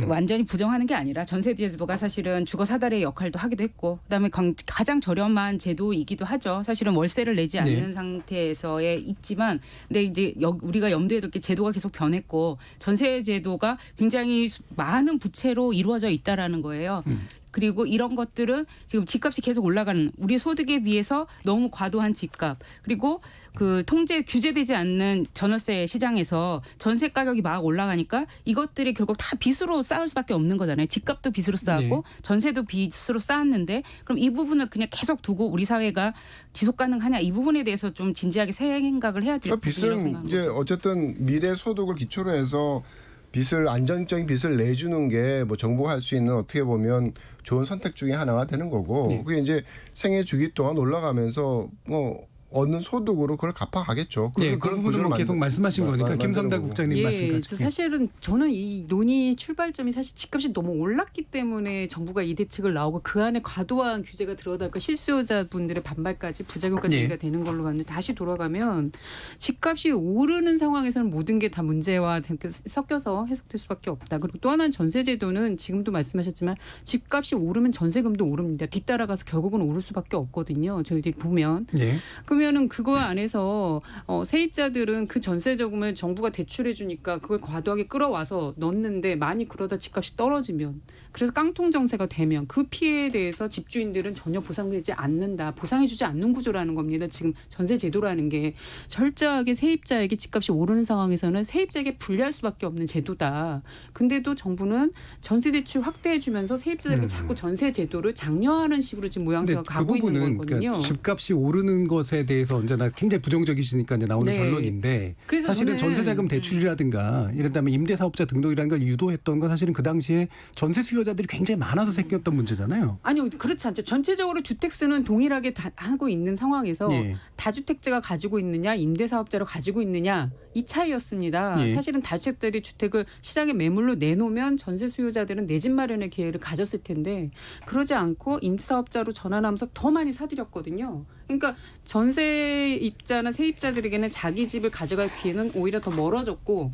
완전히 부정하는 게 아니라 전세제도가 사실은 주거 사다리의 역할도 하기도 했고 그다음에 가장 저렴한 제도이기도 하죠. 사실은 월세를 내지 않는 상태에서에 있지만 근데 이제 우리가 염두에 둘 게 제도가 계속 변했고 전세제도가 굉장히 많은 부채로 이루어져 있다라는 거예요. 그리고 이런 것들은 지금 집값이 계속 올라가는 우리 소득에 비해서 너무 과도한 집값 그리고 그 규제되지 않는 전월세 시장에서 전세 가격이 막 올라가니까 이것들이 결국 다 빚으로 쌓을 수밖에 없는 거잖아요. 집값도 빚으로 쌓았고 전세도 빚으로 쌓았는데 그럼 이 부분을 그냥 계속 두고 우리 사회가 지속 가능하냐 이 부분에 대해서 좀 진지하게 생각을 해야 될 부분이라고 생각합니다. 이제 어쨌든 미래 소득을 기초로 해서 빚을 안정적인 빚을 내주는 게 뭐 정부가 할 수 있는 어떻게 보면 좋은 선택 중에 하나가 되는 거고 그게 이제 생애 주기 동안 올라가면서 뭐 얻는 소득으로 그걸 갚아가겠죠. 네, 그 부분은 뭐 계속 말씀하신 거니까 김성달 국장님 말씀까지. 사실은 저는 이 논의 출발점이 사실 집값이 너무 올랐기 때문에 정부가 이 대책을 나오고 그 안에 과도한 규제가 들어가니까 실수요자분들의 반발까지 부작용까지 얘기가 되는 걸로 봤는데 다시 돌아가면 집값이 오르는 상황에서는 모든 게 다 문제와 섞여서 해석될 수밖에 없다. 그리고 또 하나는 전세제도는 지금도 말씀하셨지만 집값이 오르면 전세금도 오릅니다. 뒤따라가서 결국은 오를 수밖에 없거든요. 저희들이 보면. 네. 그러면은 그거 안에서 세입자들은 그 전세자금을 정부가 대출해 주니까 그걸 과도하게 끌어와서 넣는데 많이 그러다 집값이 떨어지면 그래서 깡통 정세가 되면 그 피해에 대해서 집주인들은 전혀 보상되지 않는다. 보상해주지 않는 구조라는 겁니다. 지금 전세 제도라는 게 철저하게 세입자에게 집값이 오르는 상황에서는 세입자에게 불리할 수밖에 없는 제도다. 근데도 정부는 전세 대출 확대해 주면서 세입자들에게 자꾸 전세 제도를 장려하는 식으로 지금 모양새가 가고 있는 거거든요. 그러니까 집값이 오르는 것에 대해서 언제나 굉장히 부정적이시니까 이제 나오는 결론인데 사실은 전세자금 대출이라든가 이런다면 임대사업자 등록이라는 걸 유도했던 건 사실은 그 당시에 전세 수요자들이 굉장히 많아서 생겼던 문제잖아요. 아니요. 그렇지 않죠. 전체적으로 주택수는 동일하게 하고 있는 상황에서 다주택자가 가지고 있느냐 임대사업자로 가지고 있느냐 이 차이였습니다. 사실은 다주택자들이 주택을 시장에 매물로 내놓으면 전세 수요자들은 내 집 마련의 기회를 가졌을 텐데 그러지 않고 임대사업자로 전환하면서 더 많이 사들였거든요. 그러니까 전세입자나 세입자들에게는 자기 집을 가져갈 기회는 오히려 더 멀어졌고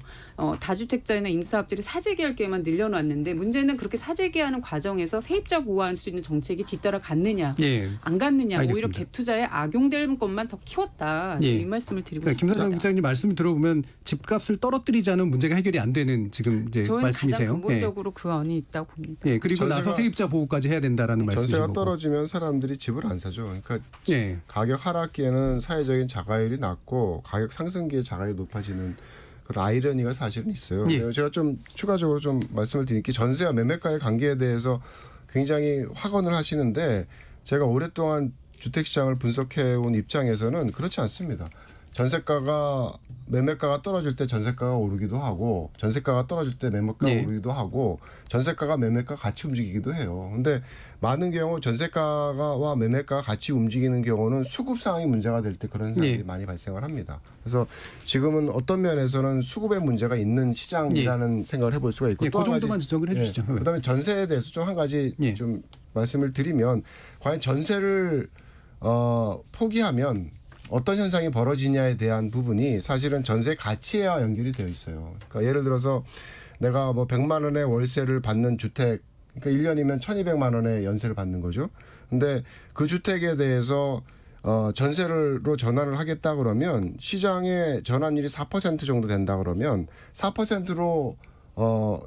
다주택자나 임대사업자들이 사재기할 기회만 늘려놨는데 문제는 그렇게 사재기하는 과정에서 세입자 보호할 수 있는 정책이 뒤따라 갔느냐 안 갔느냐 알겠습니다. 오히려 갭 투자에 악용될 것만 더 키웠다. 이 말씀을 드리고 그러니까 싶습니다. 김사장 국장님 말씀 들어보면 집값을 떨어뜨리자는 문제가 해결이 안 되는 지금 이제 저는 말씀이세요. 가장 근본적으로 그 안이 있다고 봅니다. 그리고 나서 세입자 보호까지 해야 된다라는 말씀이신 전세가 거고. 떨어지면 사람들이 집을 안 사죠. 그러니까 가격 하락기에는 사회적인 자가율이 낮고 가격 상승기에 자가율이 높아지는 그런 아이러니가 사실은 있어요. 제가 좀 추가적으로 좀 말씀을 드릴게요. 전세와 매매가의 관계에 대해서 굉장히 확언을 하시는데 제가 오랫동안 주택시장을 분석해온 입장에서는 그렇지 않습니다. 전세가가 매매가가 떨어질 때 전세가가 오르기도 하고 전세가가 떨어질 때 매매가가 오르기도 하고 전세가가 매매가 같이 움직이기도 해요. 근데 많은 경우 전세가와 매매가가 같이 움직이는 경우는 수급 상황이 문제가 될 때 그런 상황이 많이 발생을 합니다. 그래서 지금은 어떤 면에서는 수급에 문제가 있는 시장이라는 생각을 해볼 수가 있고 또 그 정도만 지적을 해주시죠. 그다음에 전세에 대해서 좀 한 가지 좀 말씀을 드리면 과연 전세를 포기하면 어떤 현상이 벌어지냐에 대한 부분이 사실은 전세 가치와 연결이 되어 있어요. 그러니까 예를 들어서 내가 뭐 100만 원의 월세를 받는 주택, 그러니까 1년이면 1,200만 원의 연세를 받는 거죠. 근데 그 주택에 대해서 전세로 전환을 하겠다 그러면 시장의 전환율이 4% 정도 된다 그러면 4%로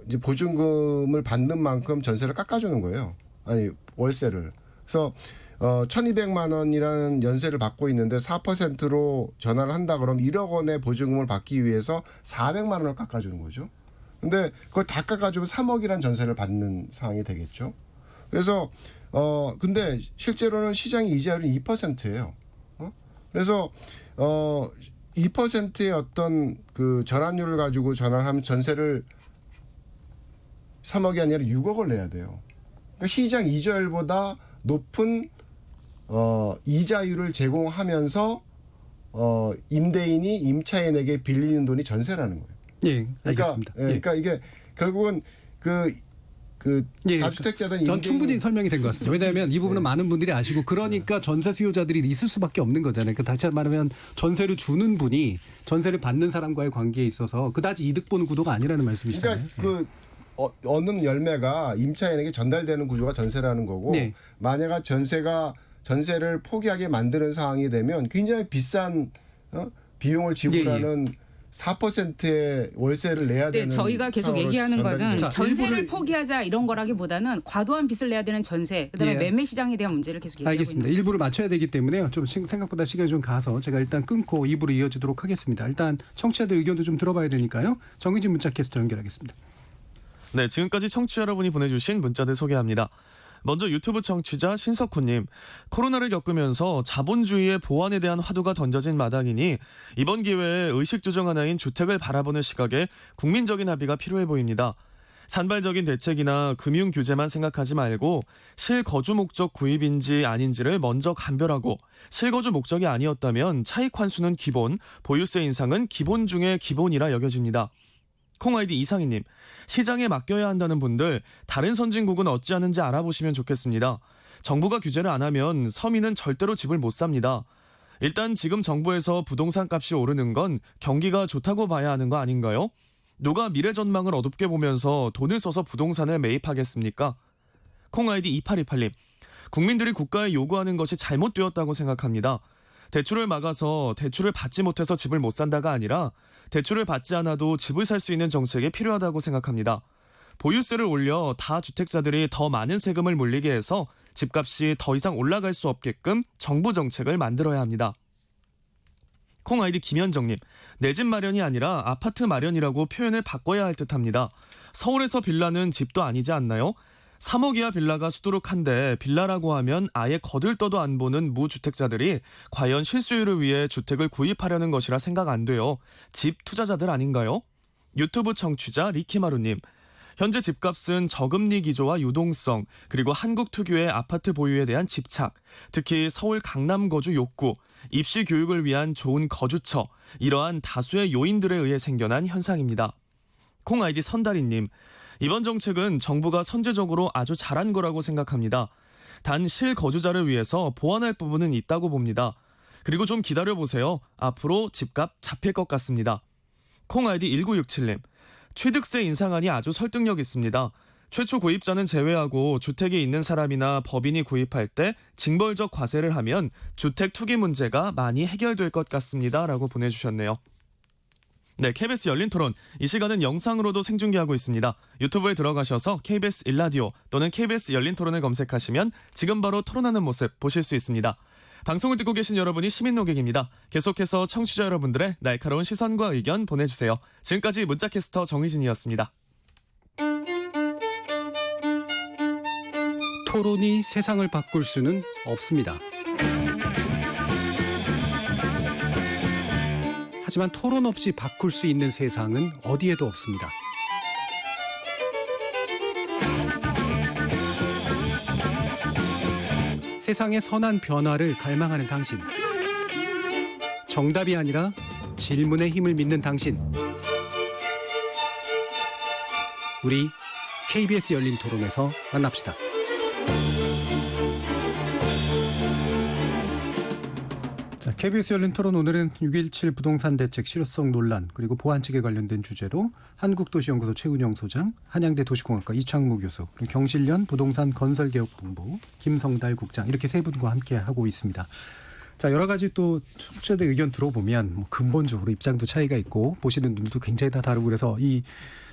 이제 보증금을 받는 만큼 전세를 깎아주는 거예요. 아니 월세를. 그래서 1,200만 원이라는 연세를 받고 있는데 4%로 전환을 한다 그러면 1억 원의 보증금을 받기 위해서 400만 원을 깎아주는 거죠. 근데 그걸 다 깎아주면 3억이라는 전세를 받는 상황이 되겠죠. 그래서 근데 실제로는 시장의 이자율이 2%예요. 그래서 2%의 어떤 그 전환율을 가지고 전환하면 전세를 3억이 아니라 6억을 내야 돼요. 그러니까 시장 이자율보다 높은 이자율을 제공하면서 임대인이 임차인에게 빌리는 돈이 전세라는 거예요. 알겠습니다. 그러니까 이게 결국은 다주택자든 전 충분히 설명이 된 것 같습니다. 왜냐하면 이 부분은 많은 분들이 아시고 그러니까 전세 수요자들이 있을 수밖에 없는 거잖아요. 그러니까 다시 말하면 전세를 주는 분이 전세를 받는 사람과의 관계에 있어서 그다지 이득 보는 구도가 아니라는 말씀이시잖아요. 그러니까 얻는 열매가 임차인에게 전달되는 구조가 전세라는 거고 만약에 전세를 포기하게 만드는 상황이 되면 굉장히 비싼 비용을 지불하는 4%의 월세를 내야 되는 저희가 계속 얘기하는 거는 전세를 포기하자 이런 거라기보다는 과도한 빚을 내야 되는 전세 그다음에 매매 시장에 대한 문제를 계속 얘기하고 알겠습니다. 있는 일부를 맞춰야 되기 때문에요. 좀 생각보다 시간이 좀 가서 제가 일단 끊고 2부로 이어지도록 하겠습니다. 일단 청취자들 의견도 좀 들어봐야 되니까요. 정의진 문자캐스터 연결하겠습니다. 네, 지금까지 청취자 여러분이 보내주신 문자들 소개합니다. 먼저 유튜브 청취자 신석훈님, 코로나를 겪으면서 자본주의의 보완에 대한 화두가 던져진 마당이니 이번 기회에 의식 조정 하나인 주택을 바라보는 시각에 국민적인 합의가 필요해 보입니다. 산발적인 대책이나 금융 규제만 생각하지 말고 실거주 목적 구입인지 아닌지를 먼저 감별하고 실거주 목적이 아니었다면 차익 환수는 기본, 보유세 인상은 기본 중에 기본이라 여겨집니다. 콩아이디 이상희님, 시장에 맡겨야 한다는 분들 다른 선진국은 어찌하는지 알아보시면 좋겠습니다. 정부가 규제를 안 하면 서민은 절대로 집을 못 삽니다. 일단 지금 정부에서 부동산 값이 오르는 건 경기가 좋다고 봐야 하는 거 아닌가요? 누가 미래 전망을 어둡게 보면서 돈을 써서 부동산을 매입하겠습니까? 콩아이디 2828님, 국민들이 국가에 요구하는 것이 잘못되었다고 생각합니다. 대출을 막아서 대출을 받지 못해서 집을 못 산다가 아니라 대출을 받지 않아도 집을 살 수 있는 정책이 필요하다고 생각합니다. 보유세를 올려 다주택자들이 더 많은 세금을 물리게 해서 집값이 더 이상 올라갈 수 없게끔 정부 정책을 만들어야 합니다. 콩아이디 김현정님, 내 집 마련이 아니라 아파트 마련이라고 표현을 바꿔야 할 듯합니다. 서울에서 빌라는 집도 아니지 않나요? 3억 이하 빌라가 수두룩한데 빌라라고 하면 아예 거들떠도 안 보는 무주택자들이 과연 실수요를 위해 주택을 구입하려는 것이라 생각 안 돼요. 집 투자자들 아닌가요? 유튜브 청취자 리키마루님, 현재 집값은 저금리 기조와 유동성, 그리고 한국 특유의 아파트 보유에 대한 집착, 특히 서울 강남 거주 욕구, 입시 교육을 위한 좋은 거주처, 이러한 다수의 요인들에 의해 생겨난 현상입니다. 콩아이디 선다리님, 이번 정책은 정부가 선제적으로 아주 잘한 거라고 생각합니다. 단 실거주자를 위해서 보완할 부분은 있다고 봅니다. 그리고 좀 기다려보세요. 앞으로 집값 잡힐 것 같습니다. 콩아이디 1967님, 취득세 인상안이 아주 설득력 있습니다. 최초 구입자는 제외하고 주택이 있는 사람이나 법인이 구입할 때 징벌적 과세를 하면 주택 투기 문제가 많이 해결될 것 같습니다. 라고 보내주셨네요. 네, KBS 열린 토론. 이 시간은 영상으로도 생중계하고 있습니다. 유튜브에 들어가셔서 KBS 일라디오 또는 KBS 열린 토론을 검색하시면 지금 바로 토론하는 모습 보실 수 있습니다. 방송을 듣고 계신 여러분이 시민 노객입니다. 계속해서 청취자 여러분들의 날카로운 시선과 의견 보내주세요. 지금까지 문자캐스터 정희진이었습니다. 토론이 세상을 바꿀 수는 없습니다. 하지만 토론 없이 바꿀 수 있는 세상은 어디에도 없습니다. 세상의 선한 변화를 갈망하는 당신. 정답이 아니라 질문의 힘을 믿는 당신. 우리 KBS 열린 토론에서 만납시다. 자, KBS 열린 토론 오늘은 6.17 부동산 대책 실효성 논란 그리고 보완책에 관련된 주제로 한국도시연구소 최은영 소장, 한양대 도시공학과 이창무 교수, 그리고 경실련 부동산 건설개혁본부 김성달 국장 이렇게 세 분과 함께 하고 있습니다. 자, 여러 가지 또 청취자들 의견 들어보면 뭐 근본적으로 입장도 차이가 있고 보시는 눈도 굉장히 다 다르고 그래서 이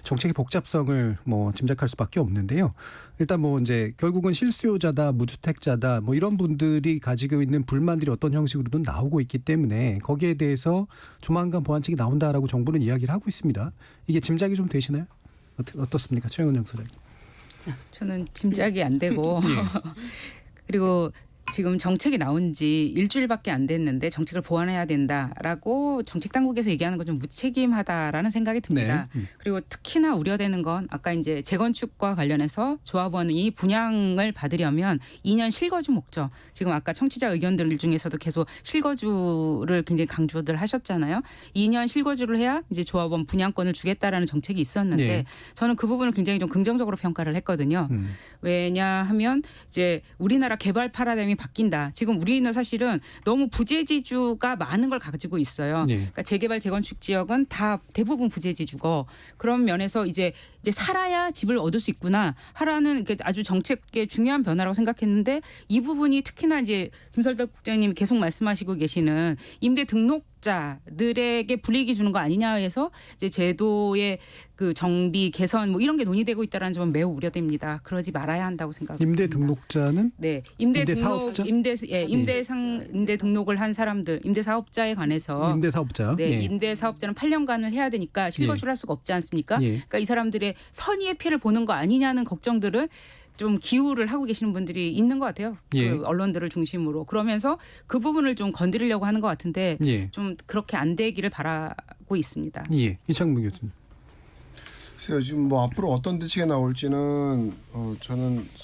정책의 복잡성을 뭐 짐작할 수밖에 없는데요. 일단 뭐 이제 결국은 실수요자다, 무주택자다, 뭐 이런 분들이 가지고 있는 불만들이 어떤 형식으로든 나오고 있기 때문에 거기에 대해서 조만간 보완책이 나온다라고 정부는 이야기를 하고 있습니다. 이게 짐작이 좀 되시나요? 어떻습니까, 최은영 소장님? 저는 짐작이 안 되고 그리고 지금 정책이 나온 지 일주일밖에 안 됐는데 정책을 보완해야 된다라고 정책 당국에서 얘기하는 건 좀 무책임하다라는 생각이 듭니다. 네. 그리고 특히나 우려되는 건 아까 이제 재건축과 관련해서 조합원이 분양을 받으려면 2년 실거주 목적. 지금 아까 청취자 의견들 중에서도 계속 실거주를 굉장히 강조들 하셨잖아요. 2년 실거주를 해야 이제 조합원 분양권을 주겠다라는 정책이 있었는데 네. 저는 그 부분을 굉장히 좀 긍정적으로 평가를 했거든요. 왜냐하면 이제 우리나라 개발 파라다임이 바뀐다. 지금 우리는 사실은 너무 부재지주가 많은 걸 가지고 있어요. 네. 그러니까 재개발 재건축 지역은 다 대부분 부재지주고 그런 면에서 이제 살아야 집을 얻을 수 있구나 하라는 아주 정책의 중요한 변화라고 생각했는데 이 부분이 특히나 이제 김설덕 국장님이 계속 말씀하시고 계시는 임대 등록자들에게 불이익이 주는 거 아니냐 해서 이제 제도의 그 정비 개선 뭐 이런 게 논의되고 있다는 점은 매우 우려됩니다. 그러지 말아야 한다고 생각합니다. 임대 등록자는 네, 임대 등록, 사업자? 임대 등록을 한 사람들, 임대 사업자에 관해서 임대 사업자. 네, 예. 임대 사업자는 8년간을 해야 되니까 실거주를 할 수가 없지 않습니까? 예. 그러니까 이 사람들의 선의의 피해를 보는 거 아니냐는 걱정들을 좀 기우를 하고 계시는 분들이 있는 것 같아요. 예. 그 언론들을 중심으로 그러면서 그 부분을 좀 건드리려고 하는 것 같은데 예. 좀 그렇게 안 되기를 바라고 있습니다. 예, 이창무 교수님. 글쎄요, 지금 뭐 앞으로 어떤 대책이 나올지는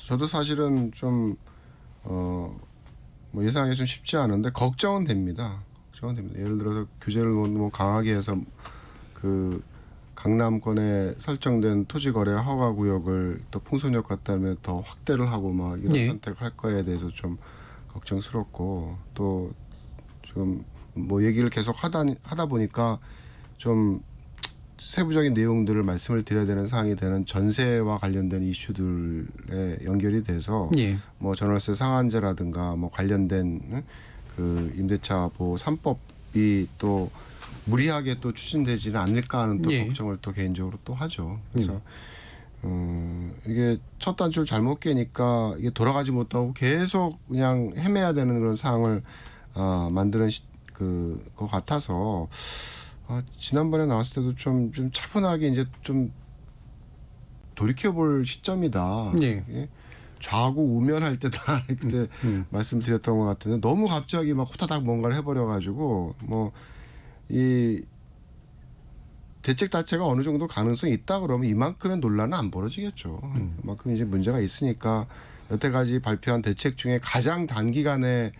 저도 사실은 좀 뭐 예상하기 좀 쉽지 않은데 걱정은 됩니다. 예를 들어서 규제를 너무 강하게 해서 그 강남권에 설정된 토지거래 허가구역을 또 풍선역 같다면 더 확대를 하고 막 이런 예. 선택을 할 거에 대해서 좀 걱정스럽고 또 지금 뭐 얘기를 계속 하다 보니까 좀 세부적인 내용들을 말씀을 드려야 되는 상황이 되는 전세와 관련된 이슈들에 연결이 돼서 예. 뭐 전월세 상한제라든가 뭐 관련된 그 임대차 보호 3법이 또 무리하게 또 추진되지는 않을까 하는 또 예. 걱정을 또 개인적으로 또 하죠. 그래서 이게 첫 단추를 잘못 깨니까 이게 돌아가지 못하고 계속 그냥 헤매야 되는 그런 상황을 만드는 것 같아서 지난번에 나왔을 때도 좀 차분하게 이제 좀 돌이켜볼 시점이다. 예. 예? 좌고 우면할 때다 그때 말씀드렸던 것 같은데 너무 갑자기 막 후다닥 뭔가를 해버려가지고 뭐 이 대책 자체가 어느 정도 가능성이 있다 그러면 이만큼의 논란은 안 벌어지겠죠. 그만큼 이제 문제가 있으니까 여태까지 발표한 대책 중에 가장 단기간에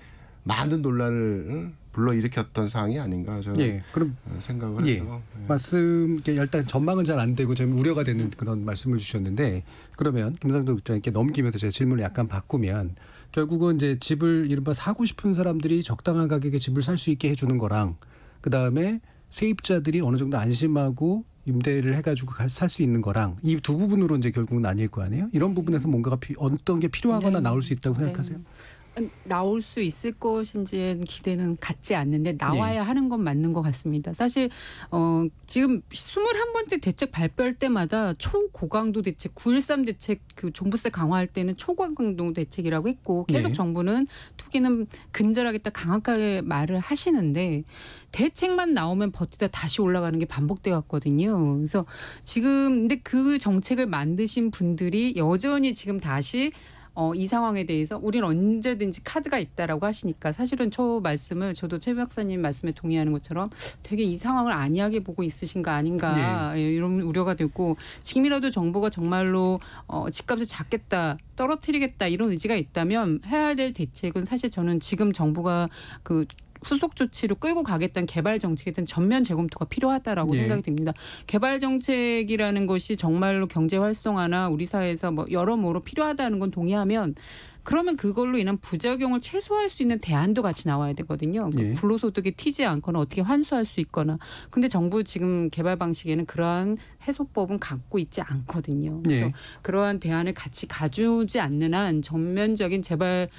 많은 논란을 불러일으켰던 사항이 아닌가 저는 예. 그럼 생각을 예. 해서 말씀 일단 전망은 잘 안 되고 좀 우려가 되는 그런 말씀을 주셨는데 그러면 김상도 국장님께 넘기면서 제가 질문을 약간 바꾸면 결국은 이제 집을 이른바 사고 싶은 사람들이 적당한 가격에 집을 살 수 있게 해주는 거랑 그 다음에 세입자들이 어느 정도 안심하고 임대를 해가지고 살 수 있는 거랑 이 두 부분으로 이제 결국은 나뉠 거 아니에요? 이런 부분에서 뭔가가 어떤 게 필요하거나 네. 나올 수 있다고 생각하세요? 나올 수 있을 것인지의 기대는 갖지 않는데 나와야 하는 건 맞는 것 같습니다. 사실 지금 21번째 대책 발표할 때마다 초고강도 대책, 9.13 대책 그 종부세 강화할 때는 초고강도 대책이라고 했고 계속 네. 정부는 투기는 근절하겠다 강하게 말을 하시는데 대책만 나오면 버티다 다시 올라가는 게 반복돼 왔거든요. 그래서 지금 근데 그 정책을 만드신 분들이 여전히 지금 다시 이 상황에 대해서 우리는 언제든지 카드가 있다라고 하시니까 사실은 말씀을 저도 최 박사님 말씀에 동의하는 것처럼 되게 이 상황을 안이하게 보고 있으신 거 아닌가 이런 우려가 되고 지금이라도 정부가 정말로 집값을 잡겠다 떨어뜨리겠다 이런 의지가 있다면 해야 될 대책은 사실 저는 지금 정부가 그 후속 조치로 끌고 가겠다는 개발 정책에 대한 전면 재검토가 필요하다라고 생각이 듭니다. 개발 정책이라는 것이 정말로 경제 활성화나 우리 사회에서 뭐 여러모로 필요하다는 건 동의하면 그러면 그걸로 인한 부작용을 최소화할 수 있는 대안도 같이 나와야 되거든요. 예. 불로소득이 튀지 않거나 어떻게 환수할 수 있거나. 근데 정부 지금 개발 방식에는 그러한 해소법은 갖고 있지 않거든요. 그래서 그러한 대안을 같이 가주지 않는 한 전면적인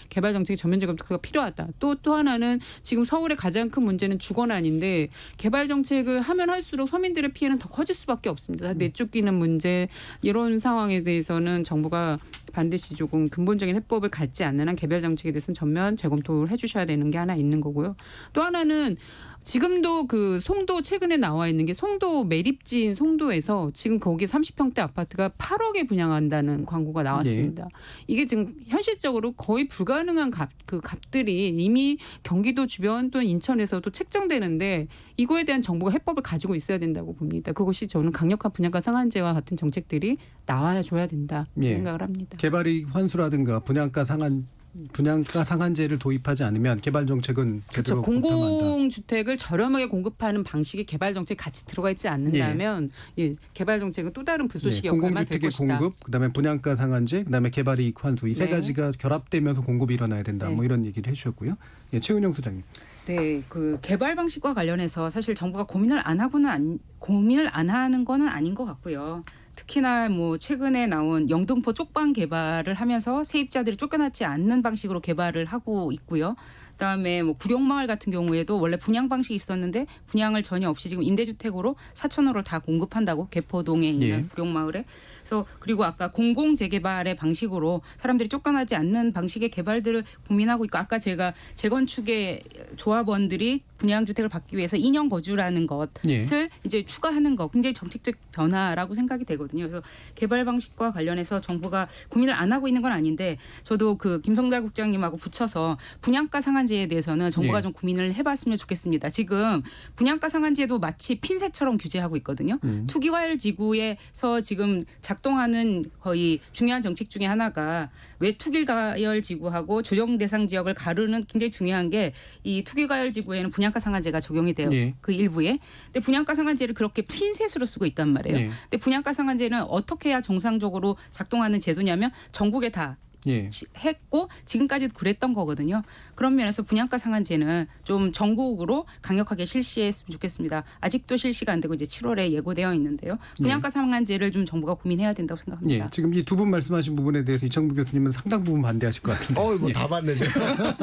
개발 정책의 전면적인 검토가 필요하다. 또 하나는 지금 서울의 가장 큰 문제는 주거난인데 개발 정책을 하면 할수록 서민들의 피해는 더 커질 수밖에 없습니다. 내쫓기는 문제 이런 상황에 대해서는 정부가 반드시 조금 근본적인 해법을 갖지 않는 한 개발 정책에 대해서는 전면 재검토를 해주셔야 되는 게 하나 있는 거고요. 또 하나는 지금도 그 송도 최근에 나와 있는 게 송도 매립지인 송도에서 지금 거기 30평대 아파트가 8억에 분양한다는 광고가 나왔습니다. 이게 지금 현실적으로 거의 불가능한 값들이 이미 경기도 주변 또는 인천에서도 책정되는데 이거에 대한 정부가 해법을 가지고 있어야 된다고 봅니다. 그것이 저는 강력한 분양가 상한제와 같은 정책들이 나와야 줘야 된다 생각을 합니다. 개발이익 환수라든가 분양가 상한제를 도입하지 않으면 개발 정책은 그렇죠. 공공주택을 저렴하게 공급하는 방식의 개발 정책이 같이 들어가 있지 않는다면 개발 정책은 또 다른 불쏘시개 역할만 될 것이다. 공공주택의 공급, 그다음에 분양가 상한제, 그다음에 개발이익 환수 이 세 가지가 결합되면서 공급이 일어나야 된다. 뭐 이런 얘기를 해주셨고요. 최은영 소장님. 네, 그 개발 방식과 관련해서 사실 정부가 고민을 안 하는 거는 아닌 것 같고요. 특히나 뭐 최근에 나온 영등포 쪽방 개발을 하면서 세입자들이 쫓겨나지 않는 방식으로 개발을 하고 있고요. 그다음에 뭐 구룡마을 같은 경우에도 원래 분양 방식이 있었는데 분양을 전혀 없이 지금 임대주택으로 4,000호를 다 공급한다고 개포동에 있는 구룡마을에. 그래서 그리고 아까 공공 재개발의 방식으로 사람들이 쫓겨나지 않는 방식의 개발들을 고민하고 있고 아까 제가 재건축의 조합원들이 분양주택을 받기 위해서 2년 거주라는 것을 이제 추가하는 거 굉장히 정책적 변화라고 생각이 되거든요. 거거든요. 그래서 개발 방식과 관련해서 정부가 고민을 안 하고 있는 건 아닌데 저도 그 김성달 국장님하고 붙여서 분양가 상한제에 대해서는 정부가 예. 좀 고민을 해봤으면 좋겠습니다. 지금 분양가 상한제도 마치 핀셋처럼 규제하고 있거든요. 투기과열 지구에서 지금 작동하는 거의 중요한 정책 중에 하나가 왜 투기과열 지구하고 조정 대상 지역을 가르는 굉장히 중요한 게 이 투기과열 지구에는 분양가 상한제가 적용이 돼요. 예. 그 일부에. 근데 분양가 상한제를 그렇게 핀셋으로 쓰고 있단 말이에요. 예. 근데 분양가 상한제는 어떻게 해야 정상적으로 작동하는 제도냐면 전국에 다 예. 했고 지금까지도 그랬던 거거든요. 그런 면에서 분양가 상한제는 좀 전국으로 강력하게 실시했으면 좋겠습니다. 아직도 실시가 안 되고 이제 7월에 예고되어 있는데요. 분양가 상한제를 좀 정부가 고민해야 된다고 생각합니다. 예. 지금 이 두 분 말씀하신 부분에 대해서 이창부 교수님은 상당 부분 반대하실 것 같은데. 뭐다 봤네 제가.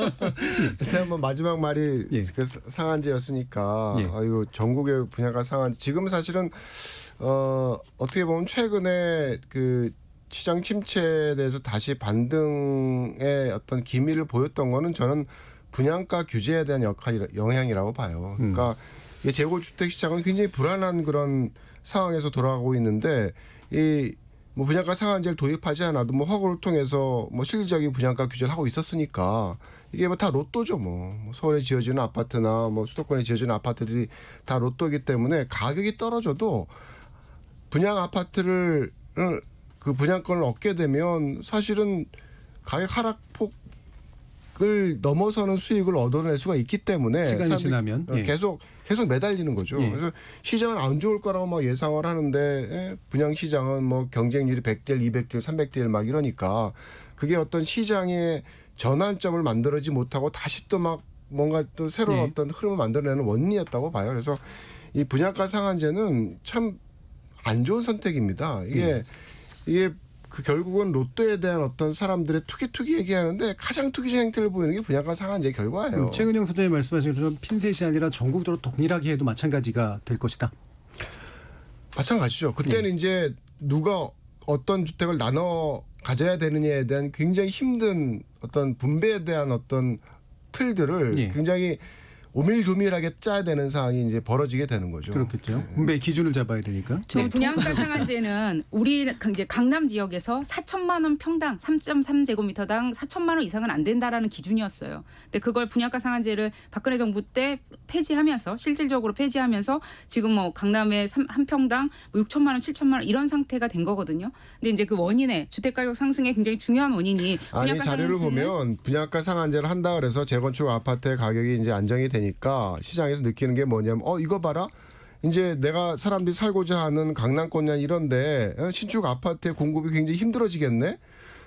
일단 뭐 마지막 말이 예. 그 상한제였으니까 예. 이거 전국의 분양가 상한. 지금 사실은 어떻게 보면 최근에 그 시장 침체에 대해서 다시 반등의 어떤 기미를 보였던 거는 저는 분양가 규제에 대한 영향이라고 봐요. 그러니까 이 재고주택 시장은 굉장히 불안한 그런 상황에서 돌아가고 있는데 이 뭐 분양가 상한제를 도입하지 않아도 뭐 허구를 통해서 뭐 실질적인 분양가 규제를 하고 있었으니까 이게 뭐 다 로또죠 뭐. 서울에 지어지는 아파트나 뭐 수도권에 지어지는 아파트들이 다 로또이기 때문에 가격이 떨어져도 분양 아파트를 그 분양권을 얻게 되면 사실은 가격 하락폭을 넘어서는 수익을 얻어낼 수가 있기 때문에 시간이 지나면 예. 계속 매달리는 거죠. 예. 그래서 시장은 안 좋을 거라고 막 예상을 하는데 분양 시장은 뭐 경쟁률이 100대 1, 200대 300대 1 막 이러니까 그게 어떤 시장의 전환점을 만들어지 못하고 다시 또 막 뭔가 또 새로운 예. 어떤 흐름을 만들어내는 원인이었다고 봐요. 그래서 이 분양가 상한제는 참 안 좋은 선택입니다. 이게 그 결국은 로또에 대한 어떤 사람들의 투기 얘기하는데 가장 투기적 행태를 보이는 게 분양가 상한제 결과예요. 최근영 소장님 말씀하신 것처럼 핀셋이 아니라 전국적으로 동일하게 해도 마찬가지가 될 것이다. 마찬가지죠. 그때는 이제 누가 어떤 주택을 나눠 가져야 되느냐에 대한 굉장히 힘든 어떤 분배에 대한 어떤 틀들을 예. 굉장히 오밀조밀하게 짜야 되는 상황이 이제 벌어지게 되는 거죠. 그렇겠죠. 분배 기준을 잡아야 되니까. 저 분양가 상한제는 우리 이제 강남 지역에서 4천만 원 평당 3.3제곱미터당 4천만 원 이상은 안 된다라는 기준이었어요. 근데 그걸 분양가 상한제를 박근혜 정부 때 폐지하면서 실질적으로 폐지하면서 지금 뭐 강남에 한 평당 뭐 6천만 원, 7천만 원 이런 상태가 된 거거든요. 근데 이제 그 원인에 주택가격 상승의 굉장히 중요한 원인이 아니 분양가 자료를 상한제는 보면 분양가 상한제를 한다 그래서 재건축 아파트의 가격이 이제 안정이 되니까 시장에서 느끼는 게 뭐냐면 이거 봐라. 이제 내가 사람들이 살고자 하는 강남권이나 이런데 신축 아파트의 공급이 굉장히 힘들어지겠네.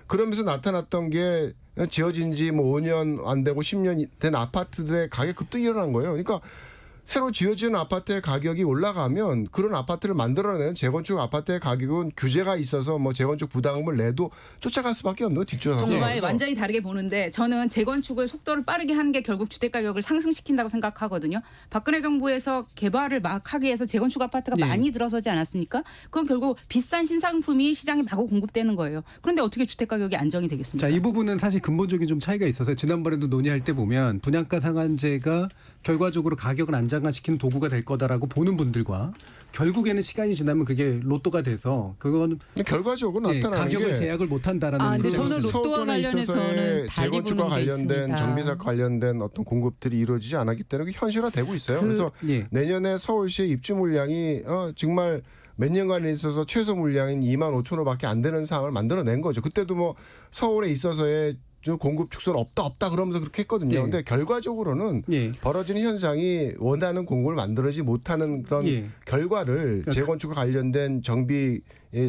그러면서 나타났던 게 지어진 지 뭐 5년 안 되고 10년 된 아파트들의 가격 급등이 일어난 거예요. 그러니까 새로 지어지는 아파트의 가격이 올라가면 그런 아파트를 만들어내는 재건축 아파트의 가격은 규제가 있어서 뭐 재건축 부담금을 내도 쫓아갈 수밖에 없는 뒷조사서. 정말 완전히 다르게 보는데 저는 재건축을 속도를 빠르게 하는 게 결국 주택가격을 상승시킨다고 생각하거든요. 박근혜 정부에서 개발을 막 하기 위해서 재건축 아파트가 많이 들어서지 않았습니까? 그건 결국 비싼 신상품이 시장에 마구 공급되는 거예요. 그런데 어떻게 주택가격이 안정이 되겠습니까? 자, 이 부분은 사실 근본적인 좀 차이가 있어서 지난번에도 논의할 때 보면 분양가 상한제가 결과적으로 가격을 안정화시키는 도구가 될 거다라고 보는 분들과 결국에는 시간이 지나면 그게 로또가 돼서 그건 결과적으로 나타나는 가격을 게 제약을 못한다라는 근데 그런 저는 것이죠. 로또와 관련해서는 달리 재건축과 보는 게 관련된 있습니다. 정비사 관련된 어떤 공급들이 이루어지지 않았기 때문에 그게 현실화되고 있어요. 그래서 내년에 서울시의 입주 물량이 정말 몇 년간에 있어서 최소 물량인 2만 5천 호밖에 안 되는 상황을 만들어낸 거죠. 그때도 뭐 서울에 있어서의 공급 축소는 없다 그러면서 그렇게 했거든요. 그런데 결과적으로는 벌어지는 현상이 원하는 공급을 만들어지 못하는 그런 결과를 재건축과 관련된 정비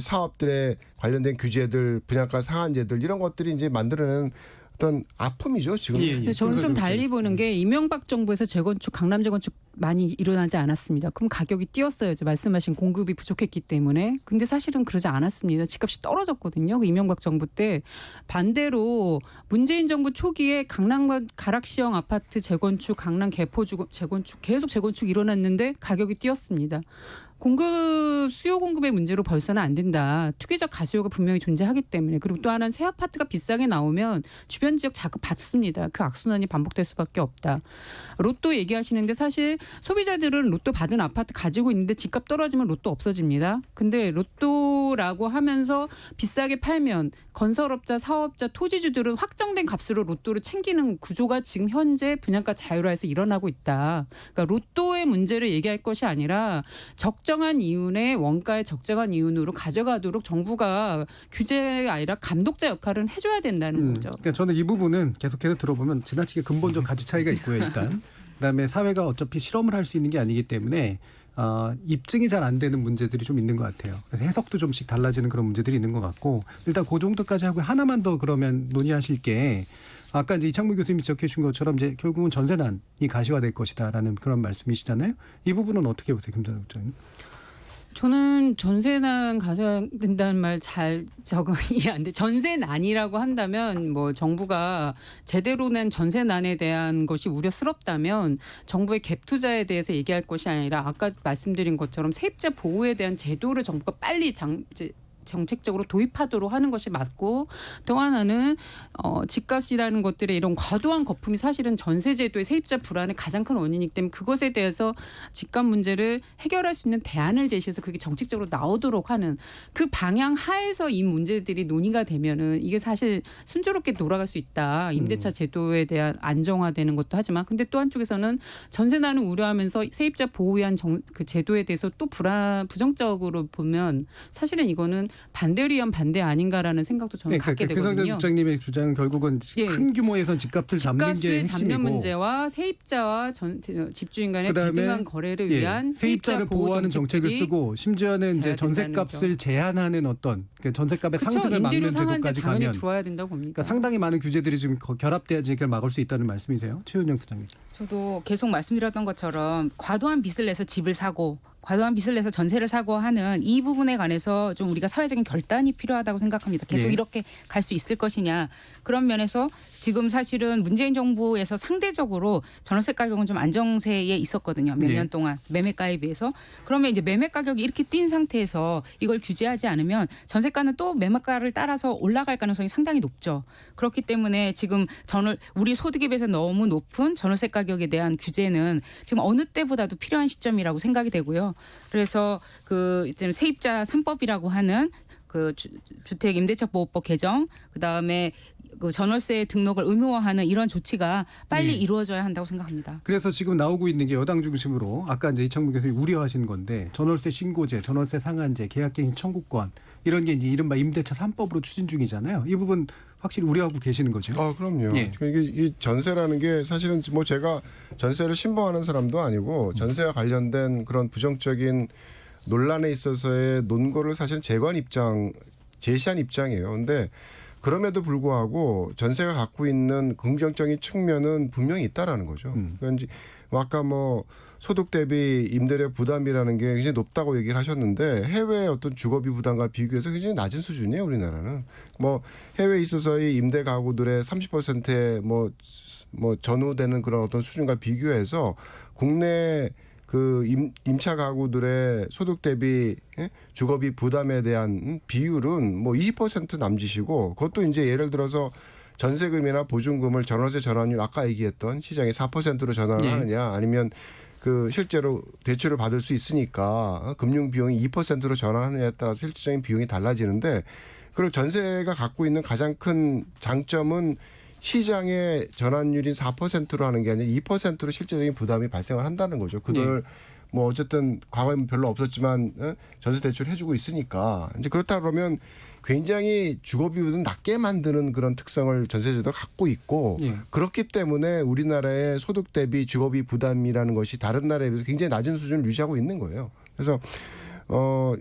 사업들에 관련된 규제들, 분양가 상한제들 이런 것들이 이제 만들어내는 어떤 아픔이죠 지금. 근데 저는 좀 달리 보는 게 이명박 정부에서 재건축 강남 재건축 많이 일어나지 않았습니다. 그럼 가격이 뛰었어야죠. 말씀하신 공급이 부족했기 때문에. 근데 사실은 그러지 않았습니다. 집값이 떨어졌거든요. 그 이명박 정부 때. 반대로 문재인 정부 초기에 강남과 가락시형 아파트 재건축, 강남 개포 재건축 계속 재건축 일어났는데 가격이 뛰었습니다. 공급 수요 공급의 문제로 벌써는 안 된다. 투기적 가수요가 분명히 존재하기 때문에. 그리고 또 하나는 새 아파트가 비싸게 나오면 주변 지역 자극 받습니다. 그 악순환이 반복될 수밖에 없다. 로또 얘기하시는데 사실 소비자들은 로또 받은 아파트 가지고 있는데 집값 떨어지면 로또 없어집니다. 근데 로또라고 하면서 비싸게 팔면 건설업자, 사업자, 토지주들은 확정된 값으로 로또를 챙기는 구조가 지금 현재 분양가 자율화에서 일어나고 있다. 그러니까 로또의 문제를 얘기할 것이 아니라 적정한 이윤의 원가의 적정한 이윤으로 가져가도록 정부가 규제가 아니라 감독자 역할을 해줘야 된다는 거죠. 그러니까 저는 이 부분은 계속해서 들어보면 지나치게 근본적 가치 차이가 있고요. 일단 그다음에 사회가 어차피 실험을 할 수 있는 게 아니기 때문에 입증이 잘 안 되는 문제들이 좀 있는 것 같아요. 그래서 해석도 좀씩 달라지는 그런 문제들이 있는 것 같고 일단 그 정도까지 하고 하나만 더 그러면 논의하실 게 아까 이제 이창무 교수님이 지적해 주신 것처럼 이제 결국은 전세난이 가시화될 것이다라는 그런 말씀이시잖아요. 이 부분은 어떻게 보세요, 김찬호 국장님? 저는 전세난 가져야 된다는 말 잘 이해 안 돼. 전세난이라고 한다면 뭐 정부가 제대로 낸 전세난에 대한 것이 우려스럽다면 정부의 갭 투자에 대해서 얘기할 것이 아니라 아까 말씀드린 것처럼 세입자 보호에 대한 제도를 정부가 빨리 정책적으로 도입하도록 하는 것이 맞고 또 하나는 집값이라는 것들의 이런 과도한 거품이 사실은 전세제도의 세입자 불안의 가장 큰 원인이기 때문에 그것에 대해서 집값 문제를 해결할 수 있는 대안을 제시해서 그게 정책적으로 나오도록 하는 그 방향 하에서 이 문제들이 논의가 되면은 이게 사실 순조롭게 돌아갈 수 있다. 임대차 제도에 대한 안정화되는 것도 하지만 근데 또 한쪽에서는 전세난을 우려하면서 세입자 보호에 대한 그 제도에 대해서 또 부정적으로 보면 사실은 이거는 반대를 위한 반대 아닌가라라는 생각도 저는 갖게 되거든요. 김성태 국장님의 주장은 결국은 큰 규모에서 집값을 잡는 게 핵심이고 잡는 문제와 세입자와 집주인 간의 비등한 거래를 위한 세입자를 보호하는 정책을 쓰고 심지어는 이제 전세값을 제한하는 어떤 전세값의 상승을 막는 제도까지 가면 들어와야 된다고 봅니다. 그러니까 상당히 많은 규제들이 지금 결합돼야지 이걸 막을 수 있다는 말씀이세요, 최은영 소장님. 저도 계속 말씀드렸던 것처럼 과도한 빚을 내서 집을 사고 과도한 빚을 내서 전세를 사고 하는 이 부분에 관해서 좀 우리가 사회적인 결단이 필요하다고 생각합니다. 계속 이렇게 갈 수 있을 것이냐. 그런 면에서 지금 사실은 문재인 정부에서 상대적으로 전월세 가격은 좀 안정세에 있었거든요. 몇 년 동안 매매가에 비해서. 그러면 이제 매매 가격이 이렇게 뛴 상태에서 이걸 규제하지 않으면 전세가는 또 매매가를 따라서 올라갈 가능성이 상당히 높죠. 그렇기 때문에 지금 우리 소득에 비해서 너무 높은 전월세 가격에 대한 규제는 지금 어느 때보다도 필요한 시점이라고 생각이 되고요. 그래서 그 지금 세입자 3법이라고 하는 그 주택 임대차 보호법 개정 그다음에 그 전월세 등록을 의무화하는 이런 조치가 빨리 이루어져야 한다고 생각합니다. 그래서 지금 나오고 있는 게 여당 중심으로 아까 이제 이창무 교수님 우려하신 건데 전월세 신고제, 전월세 상한제, 계약갱신 청구권 이런 게 이제 이른바 임대차 3법으로 추진 중이잖아요. 이 부분 확실히 우려하고 계시는 거죠? 그럼요. 이 전세라는 게 사실은 뭐 제가 전세를 신봉하는 사람도 아니고 전세와 관련된 그런 부정적인 논란에 있어서의 논거를 사실 제시한 입장이에요. 근데 그럼에도 불구하고 전세가 갖고 있는 긍정적인 측면은 분명히 있다라는 거죠. 그러니까 아까 뭐 소득 대비 임대료 부담이라는 게 굉장히 높다고 얘기를 하셨는데 해외의 어떤 주거비 부담과 비교해서 굉장히 낮은 수준이에요, 우리나라는. 뭐 해외에 있어서의 임대 가구들의 30%의 뭐 전후되는 그런 어떤 수준과 비교해서 국내 그 임차 가구들의 소득 대비 주거비 부담에 대한 비율은 뭐 20% 남짓이고 그것도 이제 예를 들어서 전세금이나 보증금을 전월세 전환율 아까 얘기했던 시장의 4%로 전환을 하느냐 아니면 그 실제로 대출을 받을 수 있으니까 금융 비용이 2%로 전환하느냐에 따라서 실질적인 비용이 달라지는데 그리고 전세가 갖고 있는 가장 큰 장점은 시장의 전환율이 4%로 하는 게 아니라 2%로 실제적인 부담이 발생을 한다는 거죠. 그걸 뭐 어쨌든 과거에는 별로 없었지만 전세 대출 해주고 있으니까 이제 그렇다 그러면 굉장히 주거비 부담 낮게 만드는 그런 특성을 전세제도가 갖고 있고 그렇기 때문에 우리나라의 소득 대비 주거비 부담이라는 것이 다른 나라에 비해서 굉장히 낮은 수준을 유지하고 있는 거예요. 그래서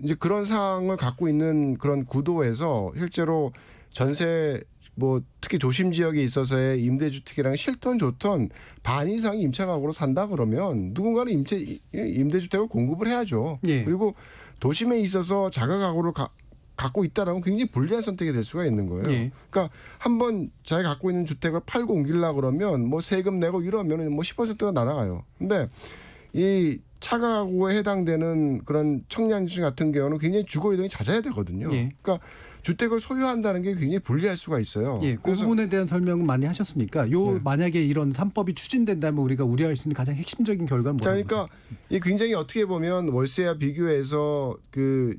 이제 그런 상황을 갖고 있는 그런 구도에서 실제로 전세 뭐 특히 도심 지역에 있어서의 임대주택이랑 싫던 좋던 반 이상이 임차 가구로 산다 그러면 누군가는 임대주택을 공급을 해야죠. 그리고 도심에 있어서 자가 가구를 갖고 있다라면 굉장히 불리한 선택이 될 수가 있는 거예요. 그러니까 한번 자기가 갖고 있는 주택을 팔고 옮기려고 그러면 뭐 세금 내고 이러면 뭐 10%가 날아가요. 근데 이 차가 가구에 해당되는 그런 청년층 같은 경우는 굉장히 주거 이동이 잦아야 되거든요. 예. 그러니까 주택을 소유한다는 게 굉장히 불리할 수가 있어요. 예, 그 그래서 부분에 대한 설명은 많이 하셨으니까 요 네. 만약에 이런 3법이 추진된다면 우리가 우려할 수 있는 가장 핵심적인 결과는 자, 뭐라고 그러니까 이 굉장히 어떻게 보면 월세와 비교해서 그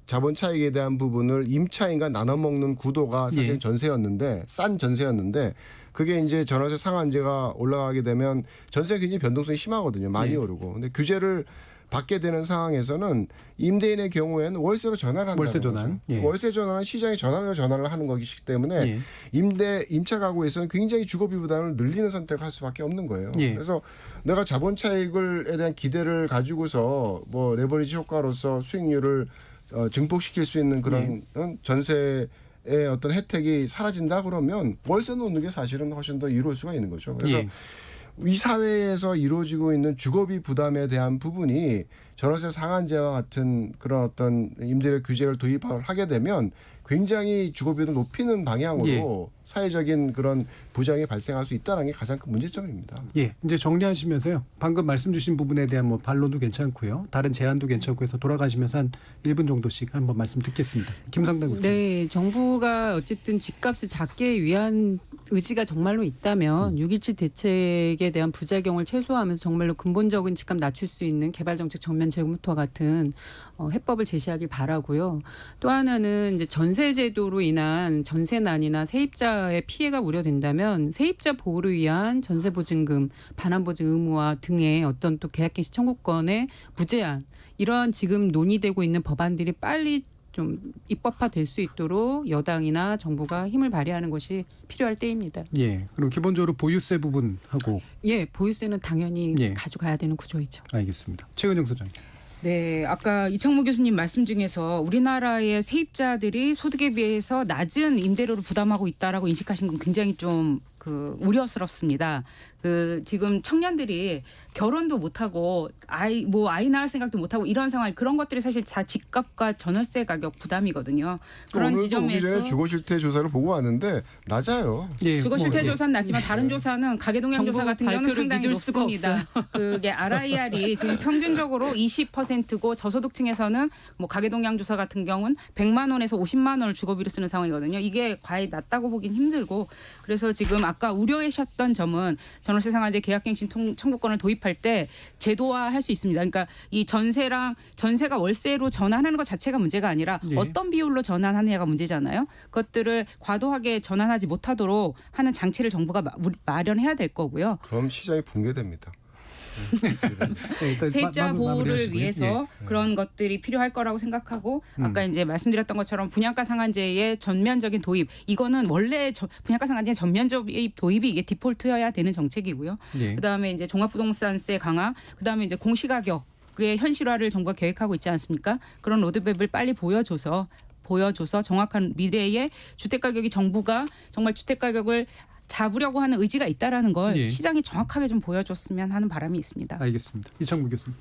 자본 차익에 대한 부분을 임차인과 나눠 먹는 구도가 사실 예. 전세였는데 싼 전세였는데 그게 이제 전월세 상한제가 올라가게 되면 전세가 굉장히 변동성이 심하거든요. 많이 예. 오르고. 근데 규제를 받게 되는 상황에서는 임대인의 경우에는 월세로 전환을 한다는 월세 전환. 거죠. 예. 월세 전환은 시장의 전환을 하는 것이기 때문에 예. 임차 가구에서는 굉장히 주거비 부담을 늘리는 선택을 할 수밖에 없는 거예요. 예. 그래서 내가 자본 차익에 대한 기대를 가지고서 뭐 레버리지 효과로서 수익률을 증폭시킬 수 있는 그런 전세의 어떤 혜택이 사라진다 그러면 월세 놓는 게 사실은 훨씬 더 이루어질 수가 있는 거죠. 그래서 예. 이 사회에서 이루어지고 있는 주거비 부담에 대한 부분이 전월세 상한제와 같은 그런 어떤 임대료 규제를 도입을 하게 되면 굉장히 주거비를 높이는 방향으로 사회적인 그런 부작용이 발생할 수 있다는 게 가장 큰 문제점입니다. 예, 이제 정리하시면서요. 방금 말씀 주신 부분에 대한 뭐 반론도 괜찮고요. 다른 제안도 괜찮고 해서 돌아가시면서 한 1분 정도씩 한번 말씀 듣겠습니다. 김상당 국장. 네, 정부가 어쨌든 집값을 잡기 위한 의지가 정말로 있다면 6.17 대책에 대한 부작용을 최소화하면서 정말로 근본적인 집값 낮출 수 있는 개발정책 전면 재검토와 같은 해법을 제시하길 바라고요. 또 하나는 이제 전세제도로 인한 전세난이나 세입자의 피해가 우려된다면 세입자 보호를 위한 전세보증금, 반환보증 의무화 등의 어떤 또 계약갱신 청구권의 무제한 이러한 지금 논의되고 있는 법안들이 빨리 좀 입법화될 수 있도록 여당이나 정부가 힘을 발휘하는 것이 필요할 때입니다. 예, 그럼 기본적으로 보유세 부분하고 예, 보유세는 당연히 예. 가져가야 되는 구조이죠. 알겠습니다. 최은영 소장님. 네, 아까 이창무 교수님 말씀 중에서 우리나라의 세입자들이 소득에 비해서 낮은 임대료를 부담하고 있다라고 인식하신 건 굉장히 좀 우려스럽습니다. 지금 청년들이 결혼도 못하고 아이 낳을 생각도 못하고 이런 상황 그런 것들이 사실 다 집값과 전월세 가격 부담이거든요. 그런 오늘도 오기 지점에서 전에 주거실태 조사를 보고 왔는데 낮아요. 예, 주거실태 뭐, 조사는 낮지만 다른 조사는 가계동향 조사 같은 경우는 발표를 상당히 믿을 수가 높습니다. 그게 RIR이 지금 평균적으로 20%고 저소득층에서는 뭐 가계동향 조사 같은 경우는 100만 원에서 50만 원을 주거비로 쓰는 상황이거든요. 이게 과히 낮다고 보긴 힘들고 그래서 지금 아까 우려하셨던 점은 전월세 상한제 계약갱신 청구권을 도입할 때 제도화할 수 있습니다. 그러니까 이 전세가 월세로 전환하는 것 자체가 문제가 아니라 예. 어떤 비율로 전환하느냐가 문제잖아요. 그것들을 과도하게 전환하지 못하도록 하는 장치를 정부가 마련해야 될 거고요. 그럼 시장이 붕괴됩니다. 예, 일단 세입자 보호를 마무리하시고요. 위해서 예. 그런 것들이 필요할 거라고 생각하고 아까 이제 말씀드렸던 것처럼 분양가 상한제의 전면적인 도입 이거는 원래 분양가 상한제 전면적인 도입이 이게 디폴트여야 되는 정책이고요. 예. 그다음에 이제 종합부동산세 강화, 그다음에 이제 공시가격 의 현실화를 정부가 계획하고 있지 않습니까? 그런 로드맵을 빨리 보여줘서 정확한 미래의 주택가격이 정부가 정말 주택가격을 잡으려고 하는 의지가 있다라는 걸 예. 시장이 정확하게 좀 보여줬으면 하는 바람이 있습니다. 알겠습니다. 이창무 교수님.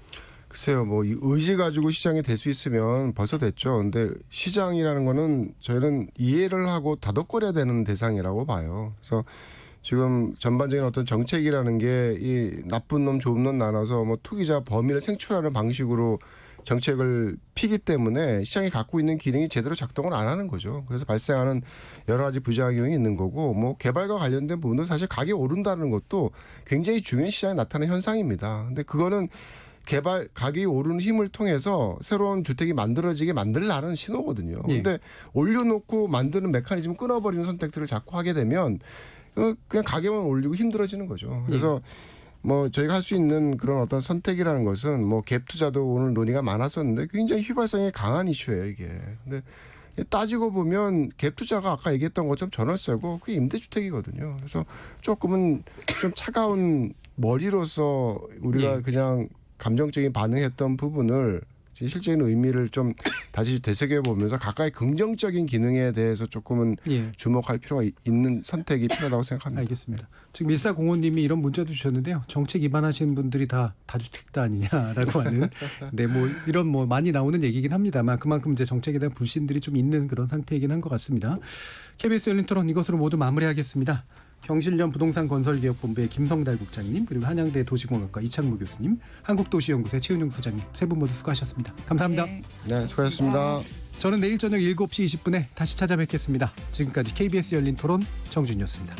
글쎄요, 뭐 이 의지 가지고 시장이 될 수 있으면 벌써 됐죠. 근데 시장이라는 거는 저희는 이해를 하고 다독거려야 되는 대상이라고 봐요. 그래서 지금 전반적인 어떤 정책이라는 게 이 나쁜 놈, 좋은 놈 나눠서 뭐 투기자 범위를 생출하는 방식으로 정책을 피기 때문에 시장이 갖고 있는 기능이 제대로 작동을 안 하는 거죠. 그래서 발생하는 여러 가지 부작용이 있는 거고 뭐 개발과 관련된 부분도 사실 가격이 오른다는 것도 굉장히 중요한 시장에 나타나는 현상입니다. 근데 그거는 가격이 오르는 힘을 통해서 새로운 주택이 만들어지게 만들라는 신호거든요. 그런데 올려놓고 만드는 메커니즘을 끊어버리는 선택들을 자꾸 하게 되면 그냥 가격만 올리고 힘들어지는 거죠. 그래서 뭐 저희가 할 수 있는 그런 어떤 선택이라는 것은 뭐 갭 투자도 오늘 논의가 많았었는데 굉장히 휘발성이 강한 이슈예요, 이게. 근데 따지고 보면 갭 투자가 아까 얘기했던 것처럼 전월세고 그게 임대주택이거든요. 그래서 조금은 좀 차가운 머리로서 우리가 그냥 감정적인 반응했던 부분을 실제적인 의미를 좀 다시 되새겨보면서 가까이 긍정적인 기능에 대해서 조금은 주목할 필요가 있는 선택이 필요하다고 생각합니다. 알겠습니다. 지금 1405님이 이런 문자도 주셨는데요. 정책 위반하시는 분들이 다 다주택자 아니냐라고 하는 네, 뭐 이런 뭐 많이 나오는 얘기긴 합니다만 그만큼 이제 정책에 대한 불신들이 좀 있는 그런 상태이긴 한 것 같습니다. KBS 열린 토론 이것으로 모두 마무리하겠습니다. 경실련 부동산건설기업본부의 김성달 국장님, 그리고 한양대 도시공학과 이창무 교수님, 한국도시연구소의 최은용 소장님, 세 분 모두 수고하셨습니다. 감사합니다. 네, 수고하셨습니다. 저는 내일 저녁 7시 20분에 다시 찾아뵙겠습니다. 지금까지 KBS 열린 토론 정준이었습니다.